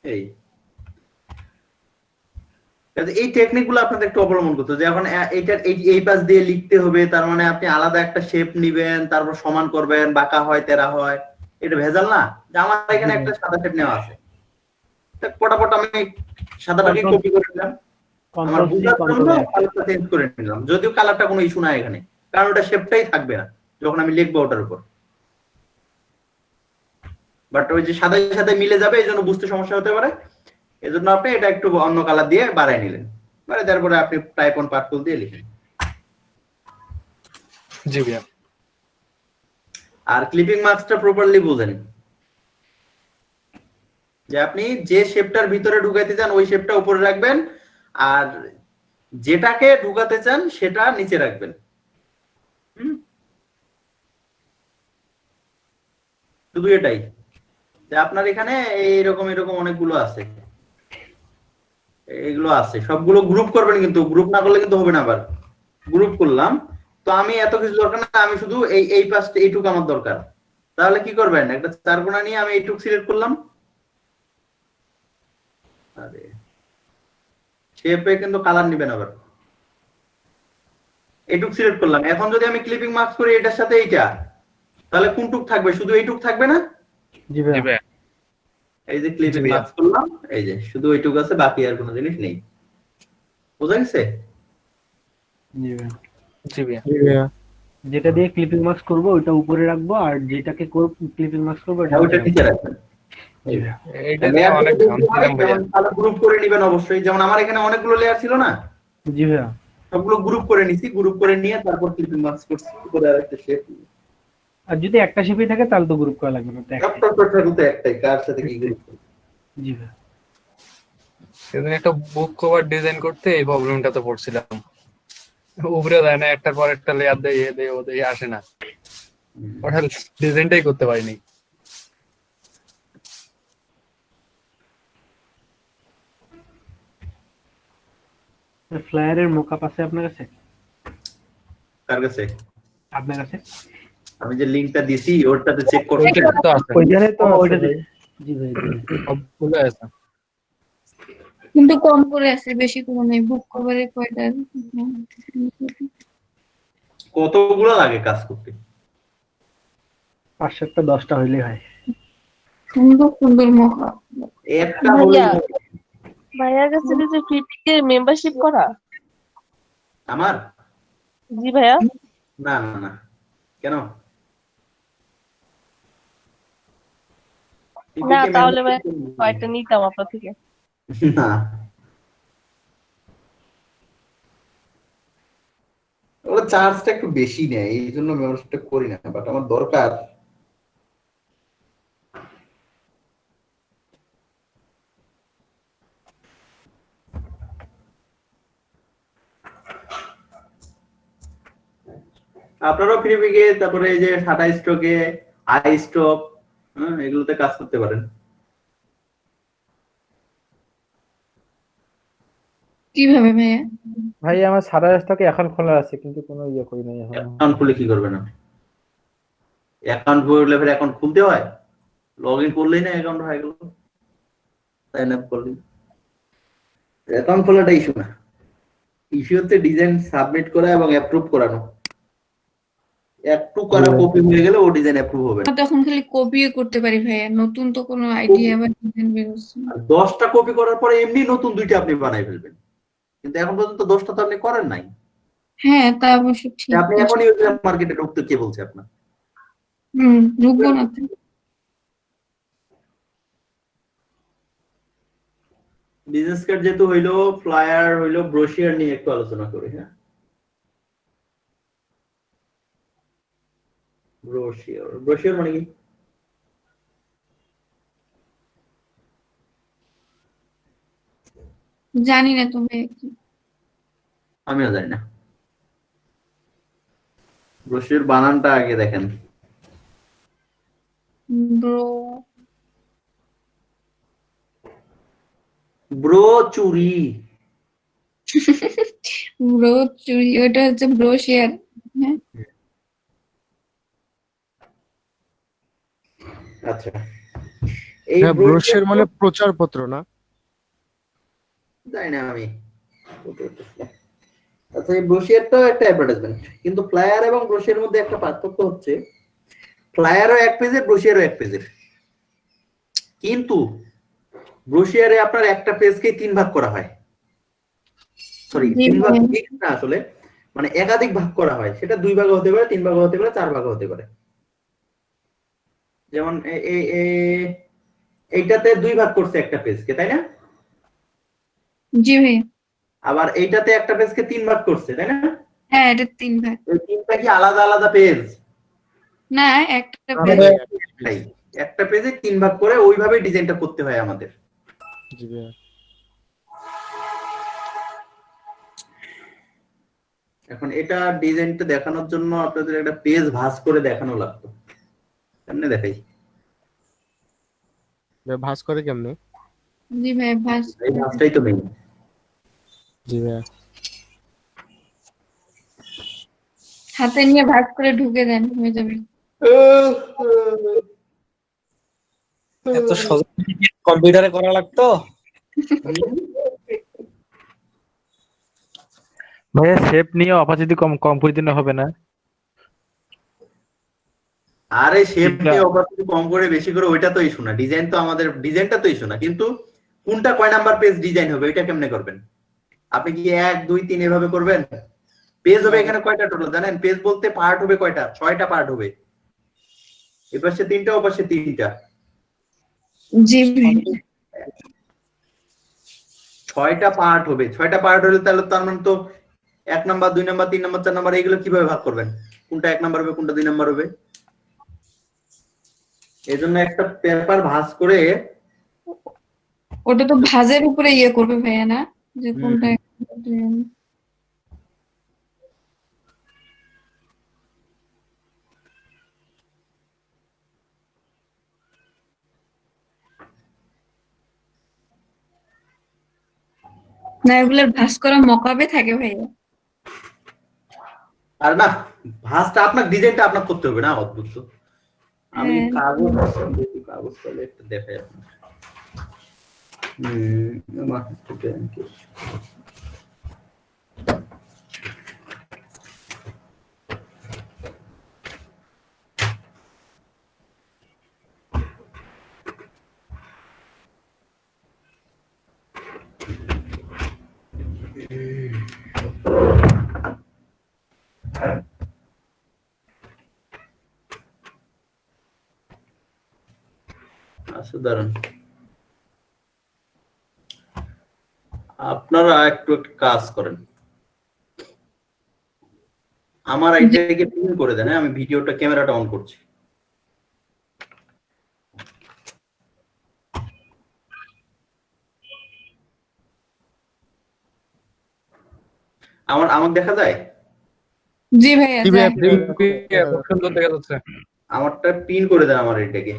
এই এই টেকনিক গুলো আপনাদের একটু অবলম্বন করতে হবে। এখন এইটার এই পাশ দিয়ে লিখতে হবে, তার মানে আপনি আলাদা একটা শেপ নিবেন, তারপর সমান করবেন, বাঁকা হয় তেরা হয়, এটা ভেজাল না? যে আমার এখানে একটা সাদা শেপ নেওয়া আছে, পটাপট আমি সাদাটাকে কপি করে নিলাম, আমার বুঝার জন্য কালারটা চেঞ্জ করে নিলাম, যদিও কালারটা কোনো ইস্যু না এখানে, কারণ ওটা শেপটাই থাকবে না যখন আমি লিখবো ওটার উপর, বাট ওই যে সাদা সাথে মিলে যাবে, এই জন্য বুঝতে সমস্যা হতে পারে, এই জন্য আপনি এটা একটু অন্য কালার দিয়ে বাড়াই নিলেন, মানে তারপরে আপনি টাইপ অন পাথ টুল দিয়ে লিখেন। জি ভাইয়া। আর ক্লিপিং মার্কসটা প্রপারলি বুঝেন, যে আপনি যে শেপটার ভিতরে ঢুকাইতে চান ওই শেপটা উপরে রাখবেন, আর যেটাকে ঢুকাতে চান সেটা নিচে রাখবেন। শুধু এটাই যে আপনার এখানে এরকম এরকম অনেকগুলো আছে, এগুলো আছে, সবগুলো গ্রুপ করবেন, কিন্তু গ্রুপ না করলে কিন্তু হবে না। আবার গ্রুপ করলাম, তো আমি এত কিছু দরকার না, আমি শুধু এই পাশটা এইটুকু আমার দরকার। তাহলে কি করবেন, একটা চারকোনা নিয়ে আমি এইটুকু সিলেক্ট করলাম, আরে শেপে কিন্তু কালার নিবেন, আবার এইটুক সিলেক্ট করলাম। এখন যদি আমি ক্লিপিং মার্কস করি এটার সাথে এইটা, তাহলে কোনটুক থাকবে, শুধু এইটুক থাকবে না? জি জি ভাইয়া। ভাইয়া। এই যে ক্লিপিং জি ভাইয়া। মার্কস করলাম, এই যে শুধু এইটুক আছে, বাকি আর কোনো জিনিস নেই। বোঝা গেছে? জি ভাইয়া। জি ভাইয়া। যেটা দিয়ে ক্লিপিং মার্কস করব ওইটা উপরে রাখবো, আর যেটাকে ক্লিপিং মার্কস করবো ওটা ওইটা নিচে নিচে রাখবো। রাখবেন। জি ভাইয়া। এইটা নিয়ে অনেক ঘামছিলাম ভাইয়া। তাহলে গ্রুপ করে নিবেন অবশ্যই। যেমন আমার এখানে অনেকগুলো লেয়ার ছিল না, জি ভাইয়া। সবগুলো গ্রুপ করে নিছি, গ্রুপ করে নিয়ে তারপর ক্লিপিং মার্কস করছি, করে আরেকটা শেপ। আর যদি একটা শেপই থাকে তাহলে তো গ্রুপ করা লাগবে না, তো একটাই। আপনার কথা তো একটাই, কার সাথে কি গ্রুপ? জি ভাইয়া। সেদিন একটা বুক কভার ডিজাইন করতে এই প্রবলেমটা তো পড়ছিলাম, উপরে দেয় না, একটার পর একটা লেয়ার দেয়, এ দেয় ও দেয়, আসে না, ওটা ডিজাইনটাই করতে পারিনি। ফ্লায়ারের মোকআপ আছে আপনার কাছে? কার কাছে? আপনার কাছে? আমি যে লিংকটা দিছি ওটাতে চেক করতে। ওইটা তো আছে, ওইখানে তো ও, আছে ওইটা ভাই। জি ভাই, জি ভাই। সবগুলো আছে। কিন্তু কম করে আছে, বেশি করে নেই। বুক কভারে কয়টা? কতগুলো লাগে কাজ করতে? 5-7টা 10টা হইলেই হয়। সুন্দর সুন্দর মুখা। একটা ভাইয়া। হলো ভাইয়ার কাছে যে ফ্লিপকার্টে মেম্বারশিপ করা? আমার? জি ভাইয়া। না না না, কেন? না তাহলে ভাই কয়েকটা নিতাম আপনার থেকে। না, ওরা চার্জটা একটু বেশি নেয়, এই জন্য মেম্বারশিপটা করি না, বাট আমার দরকার। আপনারাও ফ্রিপিকে, তারপরে এই যে টাটা স্টকে, আই স্টক, এগুলোতে কাজ করতে পারেন। কিভাবে ভাইয়া? ভাই আমার সারা স্টকে এখন খোলা আছে, কিন্তু কোনো ইয়ে করি নাই এখন। অ্যাকাউন্ট খুলে কি করবেন আপনি? অ্যাকাউন্ট খুললে ফের অ্যাকাউন্ট খুলতে হয়, লগ ইন করলেই না অ্যাকাউন্ট হয়ে গেল, সাইন আপ করলেই। অ্যাকাউন্ট খোলাটা ইস্যু না, ইস্যু হচ্ছে ডিজাইন সাবমিট করা এবং অ্যাপ্রুভ করানো। একটু করা কপি হয়ে গেলে ও ডিজাইন অ্যাপ্রুভ হবে না। তখন খালি কপিও করতে পারি ভাইয়া, নতুন তো কোনো আইডিয়া বা ডিজাইন বের হচ্ছে না। আর 10টা কপি করার পরে এমনি নতুন 2টা আপনি বানাই ফেলবেন, কিন্তু এখন পর্যন্ত 10টা তো আপনি করেন নাই। হ্যাঁ তা অবশ্য ঠিক। আপনি এখনই মার্কেটে ঢুকতে, কে বলছে আপনার? ঢুকবো না তো। বিজনেস কার্ড যেহেতু হইলো, ফ্লায়ার হইলো, ব্রোশিয়ার নিয়ে একটু আলোচনা করি। হ্যাঁ, ব্রোশিয়ার, ব্রোশিয়ার মানে কি? জানি না তুমি কি। আমিও জানি না। ব্রোশিয়ার বানানটা আগে দেখেন। ব্রো ব্রোচুরি। ব্রো চুরি, ওটা হচ্ছে ব্রোশিয়ার। হ্যাঁ আচ্ছা, এই হ্যাঁ, ব্রোশিয়ার মানে প্রচারপত্র না? জানি না আমি। আচ্ছা, এই ব্রোশিয়ারটা একটা অ্যাডভার্টাইজমেন্ট, কিন্তু ফ্লায়ার এবং ব্রোশিয়ার মধ্যে একটা পার্থক্য হচ্ছে, ফ্লায়ারও এক পেজের, ব্রোশিয়ারও এক পেজের, কিন্তু ব্রোশিয়ারে আপনার একটা পেজকে 3 ভাগ করা হয়। সরি, 3 ভাগ ঠিক না, আসলে মানে একাধিক ভাগ করা হয়। সেটা 2 ভাগে হতে পারে, 3 ভাগে হতে পারে, 4 ভাগে হতে পারে। যেমন এইটাতে 2 ভাগ করছে একটা পেজকে, তাই না? জি ভাইয়া। আবার এইটাতে একটা পেজকে 3 ভাগ করছে, তাই না? হ্যাঁ এটা 3 ভাগ। ওই 3টা কি আলাদা আলাদা পেজ? না একটা একটা পেজে 3 ভাগ করে ওইভাবে ডিজাইনটা করতে হয় আমাদের। জি ভাইয়া। এখন এটা ডিজাইনটা দেখানোর জন্য আপনাদের একটা পেজ ভাঁজ করে দেখানো লাগতো। সামনে দেখাই, ভাঁজ করে কেমনে? জি ভাইয়া ভাস এই ভাঁজটাই তো মেইন। জি ভাইয়া। হাতে নিয়ে ভাস করে ঢুকে দেন হয়ে যাবে। এত সহজ কম্পিউটারে করা লাগতো। ভাইয়া শেপ নিয়ে অপার যদি কম কম করে দিলে হবে না? আরে শেপ নিয়ে অপারচুনিটি কম করে বেশি করে ওইটা তো ইস্যু না, ডিজাইন তো আমাদের ডিজাইনটা তো ইস্যু না, কিন্তু কোনটা কয় নাম্বার পেজ ডিজাইন হবে এটা কেমনে করবেন? আপনি কি 1 2 3 এভাবে করবেন? পেজ হবে এখানে কয়টা টোটাল জানেন? পেজ বলতে পার্ট হবে কয়টা? 6টা পার্ট হবে। এপাশে 3টা ওপাশে 3টা। জি ভাইয়া 6টা পার্ট হবে। 6টা পার্ট হলে তাহলে তার মানে তো 1 নাম্বার 2 নাম্বার 3 নাম্বার 4 নাম্বার এইগুলো কিভাবে ভাগ করবেন? কোনটা 1 নাম্বার হবে কোনটা 2 নাম্বার হবে? এজন্য একটা পেপার ভাঁজ করে ওটা তো ভাজের উপরে ইয়ে করবে ভাইয়া না যে কোনটা না এগুলোর ভাস করা মকাবে থাকে ভাইয়া। আর না ভাঁজটা আপনার ডিজাইনটা আপনার করতে হবে না, অদ্ভুত তো। আমি কাগজ দেখি, কাগজ তাহলে একটু দেখাই আপনার। আমার একটু দেন কি। আচ্ছা দাঁড়ান, আপনারা একটু কাজ করেন, আমার আইডিয়াকে পিন করে দেন। আমি ভিডিওটা ক্যামেরাটা অন করছি। আমার দেখা যায়? জি ভাইয়া খুব সুন্দর দেখা যাচ্ছে। আমারটা পিন করে দেন আমার এটাকে,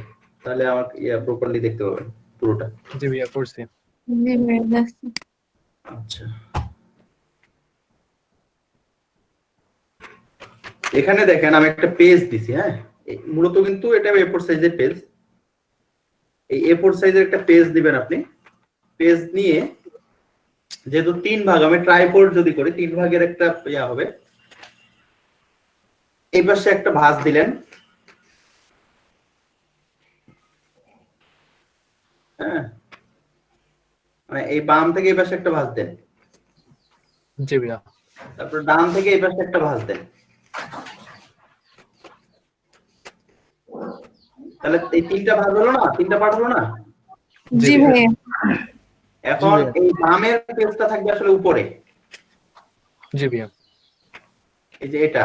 তাহলে আমার প্রপারলি দেখতে পাবেন পুরোটা। জি ভাইয়া করছি। জি ভাইয়া যাচ্ছে। আচ্ছা এখানে দেখেন আমি একটা পেজ দিছি, হ্যাঁ মূলত কিন্তু এটা A4 সাইজের পেজ। এই A4 সাইজের একটা পেজ দিবেন আপনি। পেজ নিয়ে যেহেতু 3 ভাগ, আমি ট্রাইপড যদি করি 3 ভাগের একটা ইয়া হবে। এই পাশে একটা ভাঁজ দিলেন, হ্যাঁ মানে এই বাম থেকে এই পাশে একটা ভাঁজ দেন। জি ভাইয়া। তারপর ডান থেকে এই পাশে একটা ভাঁজ দেন। তাহলে এই 3টা ভাঁজ হলো না, 3টা পার্ট হলো না? জি ভাইয়া এখন এই বামের পেজটা থাকবে আসলে উপরে। জি ভাইয়া। এই যে এটা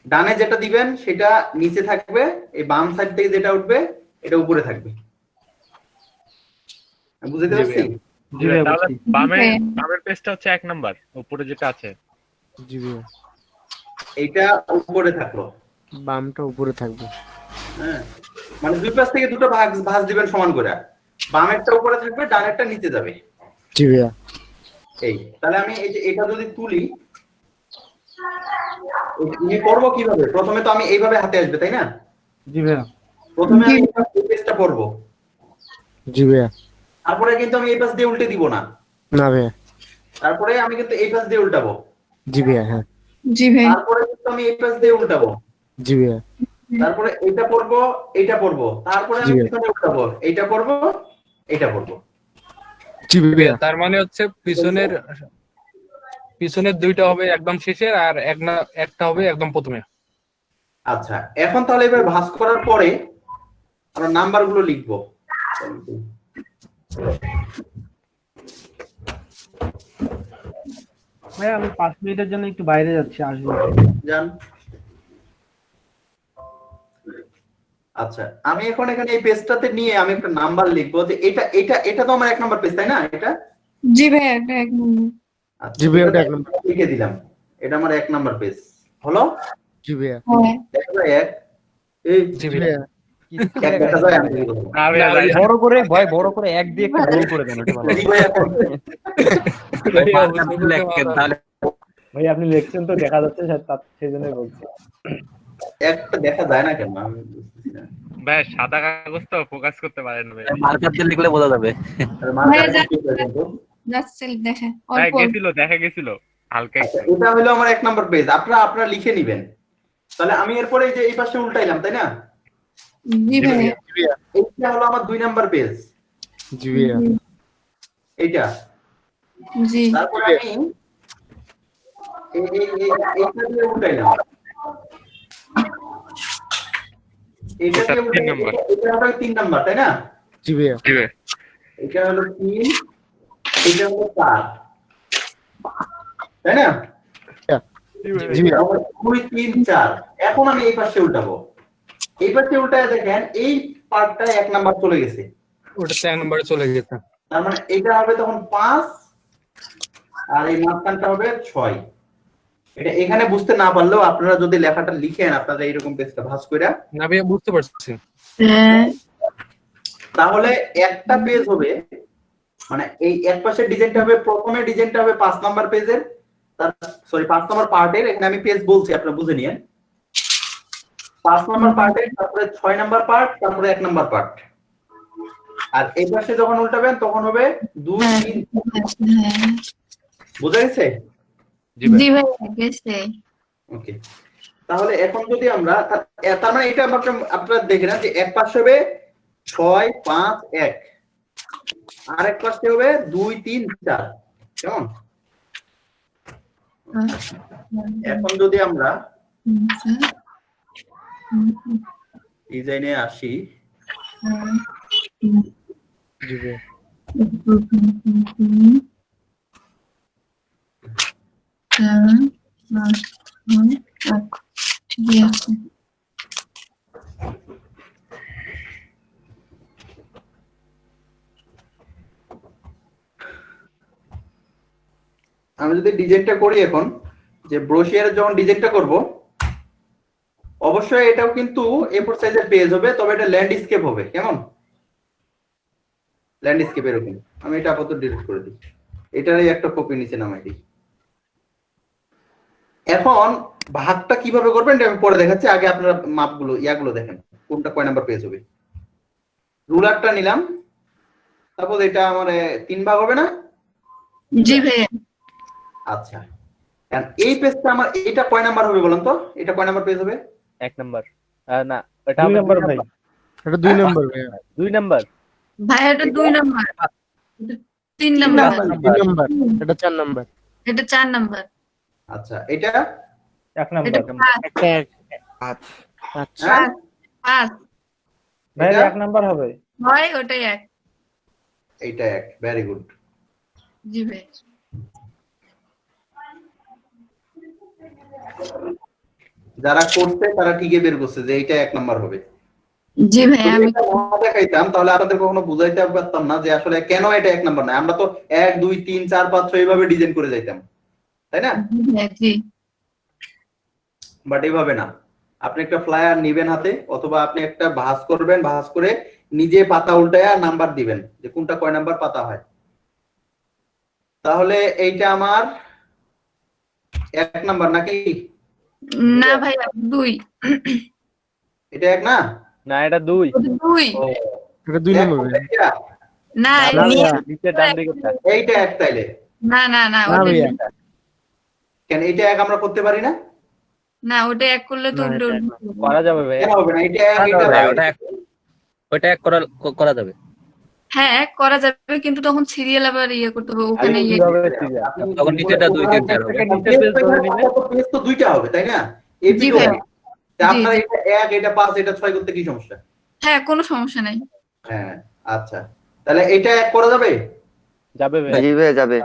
ডানে যেটা দিবেন সেটা নিচে থাকবে, এই বাম সাইড থেকে যেটা উঠবে এটা উপরে থাকবে। বুঝতে পারছি? জি ভাই, তাহলে বামের পেজটা হচ্ছে 1 নাম্বার, উপরে যেটা আছে। জি ভাইয়া। এইটা উপরে থাকলো, বামটা উপরে থাকবে। হ্যাঁ মানে দুই পাশ থেকে দুটো ভাঁজ দিবেন সমান করে। বামেরটা উপরে থাকবে, ডানেরটা নিচে যাবে। জি ভাইয়া। এই তাহলে আমি এই যে এটা যদি তুলি এই করবো কিভাবে? প্রথমে তো আমি এইভাবে হাতে আসবে, তাই না? জি ভাইয়া। প্রথমে আমি এই পেজটা করব, জি ভাইয়া। তারপরে কিন্তু আমি এই পাশ দিয়ে উল্টে দিব না। না ভাইয়া। তারপরে আমি কিন্তু এই পাশ দিয়ে উল্টাবো। জি ভাইয়া। হ্যাঁ জি ভাইয়া। তারপরে কিন্তু আমি এই পাশ দিয়ে উল্টাবো। জি ভাইয়া। তারপরে এইটা পড়বো, এইটা পড়বো, তারপরে আমি পিছনে উল্টাবো, এইটা পড়বো, এইটা পড়বো। জি ভাইয়া। তার মানে হচ্ছে পিছনের দুইটা হবে একদম শেষে আর একটা হবে একদম প্রথমে। আচ্ছা এখন তাহলে এবার ভাঁজ করার পরে আমরা নাম্বারগুলো লিখবো। ভাই আমি 5 মিনিটের জন্য একটু বাইরে যাচ্ছি, আসবো। যান। আচ্ছা আমি এখন এখানে এই পেজটাতে নিয়ে আমি একটা নাম্বার লিখবো যে এটা এটা এটা তো আমার 1 নাম্বার পেজ, তাই না? এটা জি ভাইয়া এটা 1 নম্বর। আচ্ছা, জি ভাইয়া, এটা এক নাম্বার লিখে দিলাম, এটা আমার 1 নাম্বার পেজ হলো। জি ভাইয়া। দেখা যায় 1 এই জি ভাইয়া। এক দেখা যায় আমি বলবো। না ভাইয়া যায় না। বড় করে ভয় বড় করে এক দিয়ে একটা গোল করে দেন ওটা ভালো জি ভাই, এখন ভাই আপনি লিখছেন তো দেখা যাচ্ছে সেই জন্যই বলছি। একটা দেখা যায় না কেন আমি বুঝতেছি না। ভাই সাদা কাগজ তো ফোকাস করতে পারেন ভাই। মার্কার দিয়ে লিখলে বোঝা যাবে। আর মার্কার কি করে কিন্তু? যাচ্ছে দেখা ভাই অল্প গেছিল, দেখা গেছিল হালকা আচ্ছা, একটু। এটা হলো আমার 1 নাম্বার পেজ। আপনারা লিখে নেবেন। তাহলে আমি এরপরে এই যে এই পাশে উল্টাইলাম, তাই না? জি ভাইয়া এইটা হলো আমার 2 নাম্বার পেজ। জি ভাইয়া এইটা। জি তারপর আমি এইটা দিয়ে উল্টাইলাম। এটা এটা দিয়ে 3 নাম্বার। এটা হলো 3 নাম্বার, তাই না? জি ভাইয়া জি ভাই। এটা হলো 3, এটা হলো 4, তাই না? জি ভাইয়া 2, 3, 4। এখন আমি এই পাশে উল্টাবো। এই পাশে উল্টায় দেখেন এই পার্টটা 1 নাম্বার চলে গেছে। ওটা 4 নম্বরে চলে গেছে। তার মানে এটা হবে তখন 5 আর এই মাঝখানটা হবে 6। এটা এখানে বুঝতে না পারলেও আপনারা যদি লেখাটা লিখেন, আপনারা এইরকম পেজটা ভাঁজ কইরা, না ভাইয়া বুঝতে পারছি। হ্যাঁ তাহলে একটা পেজ হবে, মানে এই এক পাশের ডিজাইনটা হবে, প্রথমে ডিজাইনটা হবে 5 নাম্বার পেজের, তার 5 নাম্বার পার্টের। এখানে আমি পেজ বলছি, আপনারা বুঝে নিয়েন। 5 নাম্বার পার্টের, তারপরে 6 নাম্বার পার্ট, তারপরে 1 নাম্বার পার্ট। আর এই পাশে যখন উল্টাবেন তখন হবে 2, 3। হ্যাঁ বুঝা গেছে? জি ভাই। জি ভাইয়া গেছে ওকে, তাহলে এখন যদি আমরা তার মানে এটা আপনারা দেখে না যে এক পাশে হবে 6, 5, 1, আর এক পাশে হবে 2, 3, 4। কেমন? এখন যদি আমরা ডিজাইনে আসি, জি ভাইয়া ঠিক আছে আমি যদি ডিজাইনটা করি এখন, যে ব্রোশিয়ারের যখন ডিজাইনটা করব, অবশ্যই এটাও কিন্তু A4 সাইজের পেজ হবে, তবে এটা ল্যান্ডস্কেপ হবে। কেমন? ল্যান্ডস্কেপ এরকম। আমি এটা আপাতত ডিলিট করে দিই, এটারই একটা কপি নিচে নামাই দিই। এখন ভাগটা কিভাবে করবেন এটা আমি পরে দেখাচ্ছি, আগে আপনারা মাপগুলো ইয়াগুলো দেখেন কোনটা কয় নাম্বার পেজ হবে। রুলারটা নিলাম, তারপর এটা আমার 3 ভাগ হবে না? জি ভাইয়া আচ্ছা, কারণ এই পেজটা আমার এটা কয় নাম্বার হবে বলেন তো? এটা কয় নাম্বার পেজ হবে? 1 নাম্বার না এটা 2 নাম্বার ভাই। এটা 2 নাম্বার ভাইয়া 2 নাম্বার ভাইয়া এটা 2 নাম্বার 3 নাম্বার 3 নাম্বার এটা 4 নাম্বার এটা 4 নাম্বার আচ্ছা, এটা 1 নাম্বার। এটা 5 হ্যাঁ? 5 ভাই এটা? 1 নাম্বার হবে। হয় ওটাই 1 এইটা 1। Very good. জি ভাই যারা করছে তারা ঠিকই বের করছে যে এইটা 1 নাম্বার হবে। জি ভাই যদি আমি এটা না দেখাইতাম তাহলে আপনাদের কখনো বুঝাইতে পারতাম না যে আসলে কেন এটা 1 নাম্বার না। আমরা তো 1, 2, 3, 4, 5, 6 এইভাবে ডিজাইন করে যাইতাম, তাই না? জি বাট এইভাবে না। আপনি একটা ফ্লায়ার নিবেন হাতে, অথবা আপনি একটা ভাঁজ করবেন, ভাঁজ করে নিজে পাতা উল্টায়া নাম্বার দিবেন যে কোনটা কয় নাম্বার পাতা হয়। তাহলে এইটা আমার 1 নাম্বার নাকি? না ভাই 2 এটা 1 না? না এটা 2 2 এটা 2 নাম্বার ভাইয়া এইটা? না নিচে ডান দিকেরটা এইটা 1 তাইলে। না না না না ওটা ভাইয়া কেন এইটা 1 আমরা করতে পারি না? না ওটা 1 করলে তো উল্টো করা যাবে ভাই কেন হবে না? এটা 1, এটা হ্যাঁ, 1। ওইটা এক করা যাবে। হ্যাঁ করা যাবে, কিন্তু তখন সিরিয়াল আবার ইয়ে করতে হবে ওখানে ইয়ে কিভাবে সিরিয়াল তখন নিচেটা 2, 3, 4 হবে। নিচে পেজ ধরে নিবে পেজ তো 2টা হবে, তাই না? এই জি ভিডিও ভাই। আপনার এটা 1, এটা 5, এটা 6 করতে কি সমস্যা? হ্যাঁ কোনো সমস্যা নাই। হ্যাঁ, আচ্ছা, তাহলে এটা 1 করা যাবে? যাবে ভাই জি ভাইয়া যাবে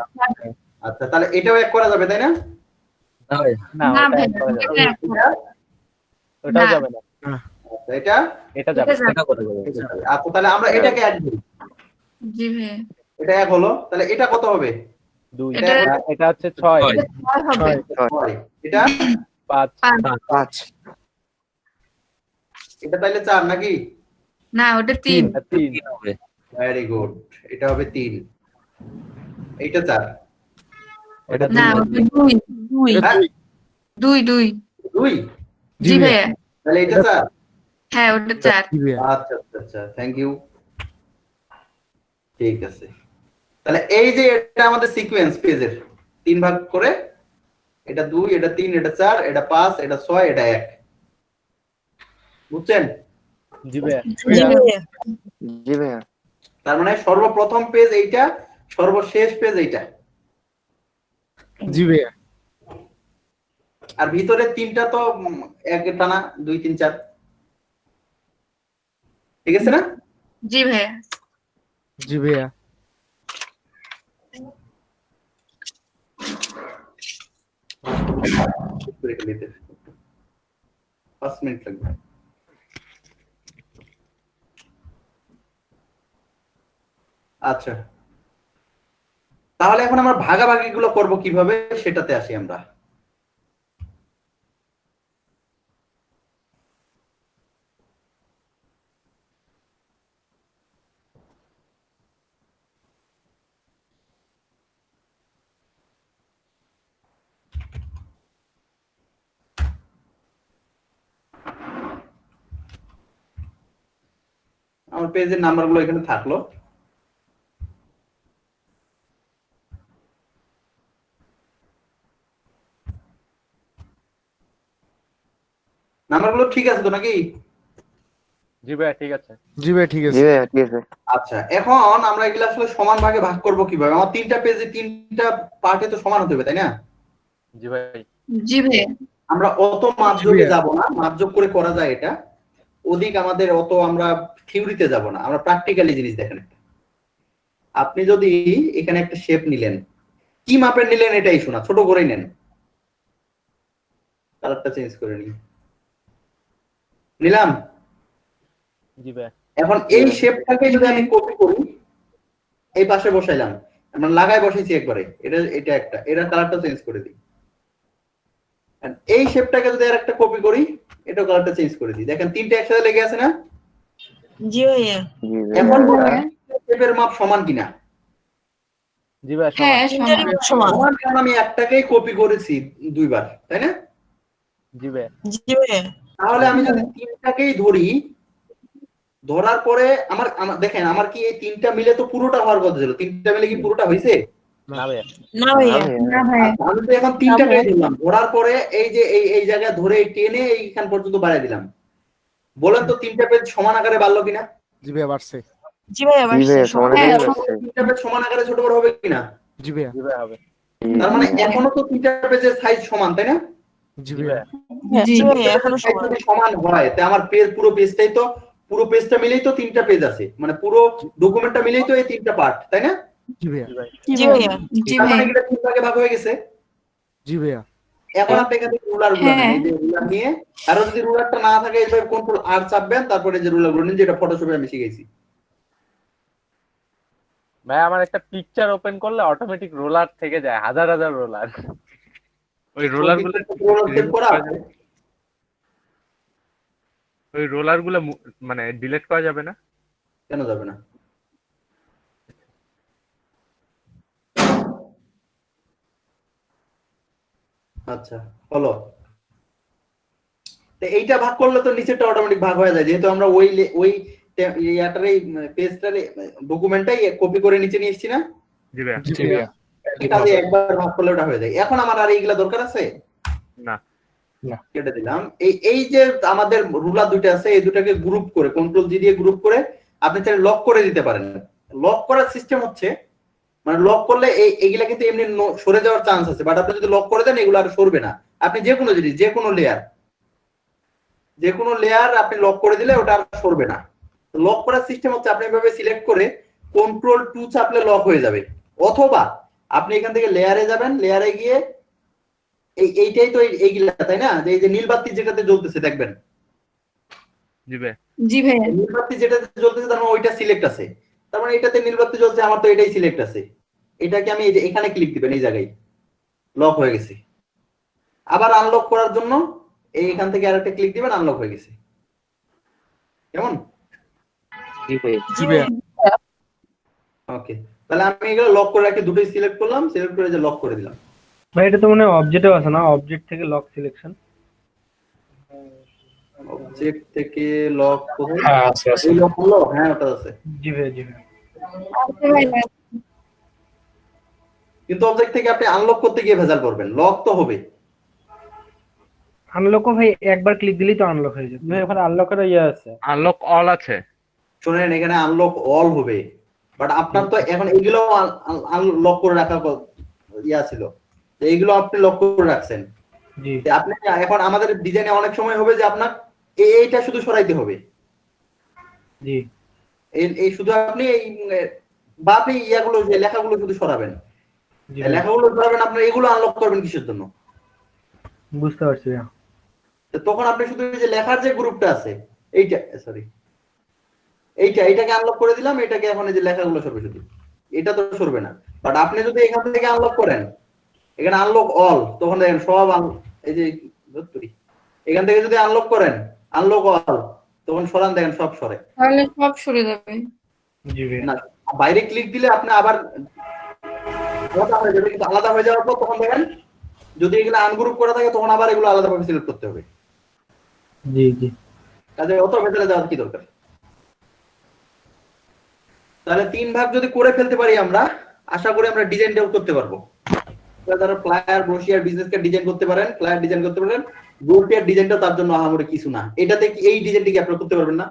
আচ্ছা, তাহলে এটাও 1 করা যাবে, তাই না? না ভাই, না না ওটা ভাই এক করা যাবে এটা এক করা। এটা ওটাও না। যাবে না আচ্ছা, এটা এটা যাবে এটা যাবে। এটা করা যাবে। আচ্ছা, তাহলে আমরা এটাকে 1 ধরি। জি ভাই এটা 1 হলো, তাহলে এটা কত হবে? 2 এটা- এটা হচ্ছে 6 ছয়। এটা 6 হবে 6। এটা 5 5 এটা তাইলে 4 নাকি? না ওটা 3। তিন তিন হবে। ভেরি গুড, এটা হবে 3, এইটা 4। এটা না দুই। ওটা 2। 2 হ্যাঁ 2 2। 2, জি ভাইয়া। তাহলে এটা 4। হ্যাঁ ওটা 4। আচ্ছা আচ্ছা আচ্ছা, থ্যাংক ইউ। ঠিক আছে, তাহলে এই যে এটা আমাদের সিকোয়েন্স পেজের 3 ভাগ করে, এটা 2, এটা 3, এটা 4, এটা 5, এটা 6, এটা 1। বুঝছেন? জি ভাইয়া। জি ভাইয়া। জি ভাইয়া। তার মানে সর্বপ্রথম পেজ এইটা, সর্বশেষ পেজ এইটা। জি ভাইয়া। আর ভিতরে 3টা তো এক টানা 2 3 4, ঠিক আছে না? জি ভাইয়া। জি ভাইয়া। রেখে দিতে 5 মিনিট লাগবে। আচ্ছা, তাহলে এখন আমরা ভাগাভাগি গুলো করবো কিভাবে সেটাতে আসি আমরা। আমার পেজের নাম্বারগুলো এখানে থাকলো। নাম্বারগুলো ঠিক আছে তো নাকি? জি ভাইয়া ঠিক আছে। জি ভাইয়া ঠিক জি আছে। ভাইয়া ঠিক আছে। আচ্ছা, এখন আমরা এগুলো আসলে সমান ভাগে ভাগ করব কিভাবে? আমার 3টা পেজে 3টা পার্টে তো সমান হতে হবে, তাই না? জি ভাই। জি ভাইয়া। আমরা অত মাপযোগে যাব না, মাপযোগ করে করা যায় এটা। ওদিক আমাদের অত আমরা থিওরিতে যাব না, আমরা প্র্যাকটিক্যালি জিনিস দেখেন। আপনি যদি এখানে একটা শেপ নিলেন, কি মাপের নিলেন এটাই শোনা, ছোট করেই নেন, কালারটা চেঞ্জ করে নিন, নিলাম। জি ভাইয়া। এখন এই শেপটাকে যদি আমি কপি করি, এই পাশে বসাইলাম, আমরা লাগায় বসাইছি একবারে, এটা একটা, এটার কালারটা চেঞ্জ করে দিই। এই শেপটাকে যদি আর একটা কপি করি, এটা কালারটা চেঞ্জ করে দিই, দেখেন 3টা একসাথে লেগে আছে না? জি ভাইয়া। এখন শেপের মাপ সমান কিনা? জি ভাইয়া হ্যাঁ সমান। তিনটারই সমান। সমান, কারণ আমি একটাকেই কপি করেছি 2 বার, তাই না? জি ভাইয়া। জি ভাইয়া। তাহলে আমি যদি 3টাকেই ধরি, ধরার পরে আমার দেখেন আমার কি এই 3টা মিলে তো পুরোটা হওয়ার কথা ছিল, 3টা মিলে কি পুরোটা হয়েছে? না ভাইয়া। না ভাইয়া। না ভাইয়া। আমি তো এখন 3টাকেই ধরলাম, ধরার পরে এই যে এই জায়গায় ধরে টেনে এইখান পর্যন্ত বাড়াই দিলাম। বলেন তো 3টা পেজ সমান আকারে বাড়লো কিনা? জি ভাইয়া বাড়ছে। জি ভাইয়া। জি ভাইয়া সমান হ্যাঁ, আকারেই বাড়ছে। 3টা পেজ সমান আকারে ছোট বড় হবে কিনা? জি ভাইয়া। জি ভাইয়া হবে। তার মানে এখনো তো 3টা পেজের সাইজ সমান, তাই না? জি জি ভাইয়া। ভাইয়া। জি ভাইয়া এখনো সাইজ সমান। যদি সমান হয়, তাই আমার পুরো পেজটা মিলেই তো 3টা পেজ আছে, মানে পুরো ডকুমেন্টটা মিলেই তো এই 3টা পার্ট, তাই না? জি ভাইয়া। জি ভাইয়া। জি তার মানে ভাইয়া। এটা 3 ভাগে ভাগ হয়ে গেছে। জি ভাইয়া। এখন আপনি এখান থেকে রুলার গুলো নেন, হ্যাঁ। এই যে রুলার নিয়ে, আর যদি রুলারটা না থাকে এইভাবে কন্ট্রোল আর চাপবেন, তারপরে যে রুলার গুলো নিন, যেটা ফটোশপে আমি শিখেছি। ভাই আমার একটা পিকচার ওপেন করলে অটোমেটিক রোলার থেকে যায়, হাজার হাজার রোলার। ওই রোলার গুলো রোলার সেভ করা আছে? ওই রোলার গুলো মানে ডিলিট করা যাবে না? কেন যাবে না? আচ্ছা, হলো। তো এইটা ভাগ করলে তো নিচেরটা অটোমেটিক ভাগ হয়ে যায়, যেহেতু আমরা ওই ইয়াটারই পেজটারই ডকুমেন্টটাই কপি করে নিচে নিয়ে এসেছি না? জি ভাইয়া। জি ভাইয়া। এটা দিয়ে একবার ভাগ করলে ওটা হয়ে যায়। এখন আমার আর এইগুলা দরকার আছে না। কেটে দিলাম। এই যে আমাদের রুলার দুটো আছে, এই দুটাকে গ্রুপ করে কন্ট্রোল জি দিয়ে গ্রুপ করে আপনি চাইলে লক করে দিতে পারেন। লক করার সিস্টেম হচ্ছে, মানে লক করলে এইগুলা কিন্তু এমনি সরে যাওয়ার চান্স আছে, বাট আপনি যদি লক করে দেন এগুলো আর সরবে না। আপনি যে কোনো জিনিস, যে কোনো লেয়ার আপনি লক করে দিলে ওটা আর সরবে না। লক করার সিস্টেম হচ্ছে, আপনি এভাবে সিলেক্ট করে কন্ট্রোল 2 চাপলে লক হয়ে যাবে, অথবা আপনি এখান থেকে লেয়ারে যাবেন, লেয়ারে গিয়ে এইটাই তো এইগুলা, তাই না? যে এই যে নীল বাতি যেটাতে জ্বলতেছে দেখবেন, জি ভাইয়া। জি ভাইয়া। নীল বাতি যেটাতে জ্বলতেছে তার মানে ওইটা সিলেক্ট আছে, তার মানে এটাতে নীল বাতি জ্বলছে, আমার তো এটাই সিলেক্ট আছে। এটাকে আমি এই যে এখানে ক্লিক দিবেন, এই জায়গায় লক হয়ে গেছে। আবার আনলক করার জন্য এইখান থেকে আরেকটা ক্লিক দিবেন, আনলক হয়ে গেছে। কেমন? জি ভাইয়া। জি ভাইয়া। ওকে, তাহলে আমি এগুলো লক করে রাখি, দুটোই সিলেক্ট করলাম, সিলেক্ট করে যে লক করে দিলাম। ভাই এটা তো মনে হয় অবজেক্টেও আছে না, অবজেক্ট থেকে লক সিলেকশন। অবজেক্ট থেকে লক কোথায়? হ্যাঁ আছে আছে। এই লক হলো, হ্যাঁ ওটা আছে। জি ভাই জি ভাই। আচ্ছা ভাই, কিন্তু অবজেক্ট থেকে আপনি আনলক করতে গিয়ে ভেজাল করবেন, লক তো হবে। আনলকও ভাই একবার ক্লিক দিলেই তো আনলক হয়ে যাবে। ভাই ওখানে আনলকের ইয়ে আছে। আনলক অল আছে। শোনেন, এখানে আনলক অল হবে, বাট আপনার তো এখন এগুলো আনলক করে রাখা ইয়া ছিল, তো এইগুলো আপনি লক করে রাখছেন। জি তো আপনি এখন আমাদের ডিজাইনে অনেক সময় হবে যে আপনার এইটা শুধু সরাইতে হবে, জি এই শুধু আপনি এই বা আপনি ইয়াগুলো যে লেখাগুলো শুধু সরাবেন, জি এই ভাই, লেখাগুলো সরাবেন, আপনার এগুলো আনলক করবেন কিসের জন্য? বুঝতে পারছি ভাইয়া। তো তখন আপনি শুধু এই যে লেখার যে গ্রুপটা আছে এইটা, সরি এইটাকে আনলক করে দিলাম, এটাকে এখন এই যে লেখাগুলো সরবে শুধু, এটা তো সরবে না। বাট আপনি যদি এখান থেকে আনলক করেন, এখানে আনলক অল, তখন দেখেন সব এই যে এখান থেকে যদি আনলক করেন আনলক অল, তখন সরান, দেখেন সব সরে। তাহলে সব সরে যাবে। জি ভাইয়া। না, বাইরে ক্লিক দিলে আপনি আবার আলাদা হয়ে যাবে, কিন্তু আলাদা হয়ে যাওয়ার পর তখন দেখেন যদি এগুলো আনগ্রুপ করা থাকে তখন আবার এগুলো আলাদাভাবে সিলেক্ট করতে হবে। জি জি কাজে অত ভেতরে যাওয়ার কি দরকার? তাহলে 3 ভাগ যদি করে ফেলতে পারি আমরা, আশা করি আমরা ডিজাইনটাও করতে পারবো। যারা flyer, brochure, business card design করতে পারেন, ফ্লায়ার ডিজাইন করতে পারেন, ব্রোশিয়ার ডিজাইনটা তার জন্য আহামরি কিছু না। এটাতে কি এই ডিজাইনটি কি আপনারা করতে পারবেন না?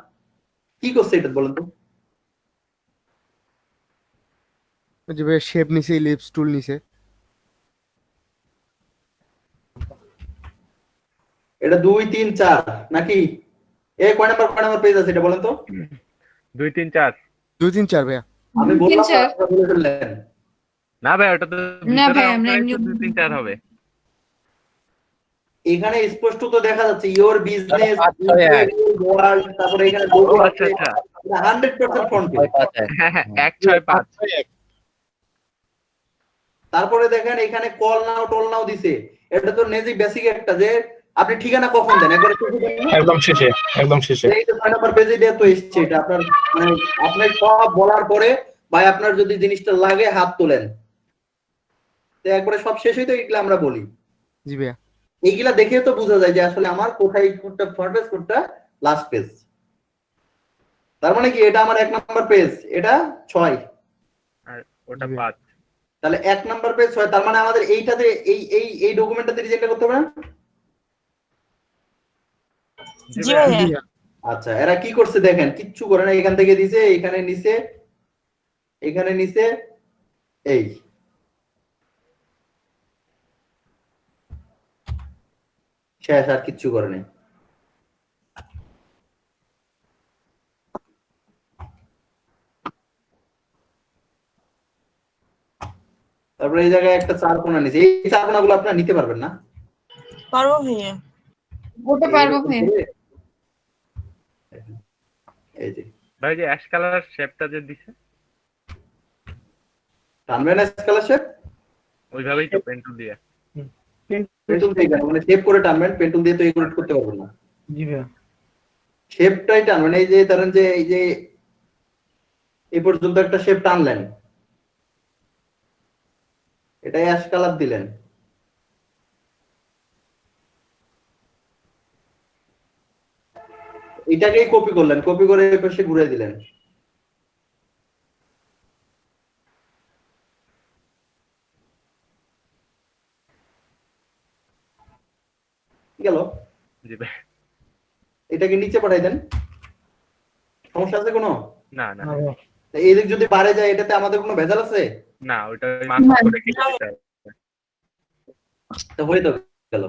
কি করছে এটা বলেন তো? যে ভাই শেপ নিছে, ইলিপস টুল নিছে। এটা 2 3 4 নাকি কয় নাম্বার পেজ আছে এটা বলেন তো? 2 3 4। 2 3 4 ভাইয়া। আমি 2 বললাম 3 4 আপনারা বলে ফেললেন। না ভাই, ওটা তো না ভিতরে ভাই, আমরা এমনি 2 3 4 হবে। এখানে স্পষ্ট তো দেখা যাচ্ছে ইওর বিজনেস, আচ্ছা, হ্যাঁ। ওয়ার্ল্ড, তারপরে এখানে ও লোগো আচ্ছা আছে, আচ্ছা, 100% ফন্ট। হ্যাঁ হ্যাঁ 1 6 5। তারপরে দেখেন এখানে কল নাও টোল নাও দিছে। এটা তো নেজি বেসিক একটা, যে আপনি ঠিকানা কখন দেন, একবারে শেষে দেন না? একদম শেষে, একদম শেষে। এই তো 6 নাম্বার পেজে দিয়ে তো এসছে এটা। আপনার মানে আপনার সব বলার পরে ভাই আপনার যদি জিনিসটা লাগে হাত তোলেন, তো একবারে সব শেষ হইতো এগুলো আমরা বলি। জি ভাইয়া। এইগুলা দেখে তো বোঝা যায় যে আসলে আমার কোথায় কোনটা ফার্স্ট পেজ কোনটা লাস্ট পেজ। তার মানে কি এটা আমার 1 নাম্বার পেজ, এটা 6, আর ওটা 5। তাহলে 1 নাম্বার পেজ 6, তার মানে আমাদের এইটাতে এই ডকুমেন্টটাতে ডিজাইনটা করতে হবে না? জি ভাইয়া। আচ্ছা, এরা কি করছে দেখেন, কিচ্ছু করে না, এখান থেকে দিছে, এখানে নিচে, এখানে নিচে, এই শেষ, আর কিচ্ছু করে নাই। তারপরে এই জায়গায় একটা 4 কোণা নিচে, এই 4 কোণাগুলো আপনারা নিতে পারবেন না? পারবো ভাইয়া। ওটা পারবো ভাই। এই যে ভাই যে অ্যাশ কালার শেপটা যে দিছে, টানবেন না স্কলারশিপ, ওইভাবেই তো পেন্টুল দিয়ে। পেন্টুল দিয়ে কেন? মানে শেপ করে টানবেন, পেন্টুল দিয়ে তো এগুলো করতে পারবেন না। জি ভাইয়া। শেপটাই টানবেন, এই যে ধরেন যে এই যে এই পর্যন্ত একটা শেপ টানলেন, এটাই অ্যাশ কালার দিলেন, এটাকেই কপি করলেন, কপি করে এই পাশে ঘুরে দিলেন। গেল, জি ভাই। এটাকে নিচে পাঠাই দেন, সমস্যা আছে কোনো? না না এই দিক যদি বাড়ে যায় এটাতে আমাদের কোনো ভেজাল আছে? না, ওটা মার্ক করে কেটে দিতে হবে। তো হয়ে তো গেল।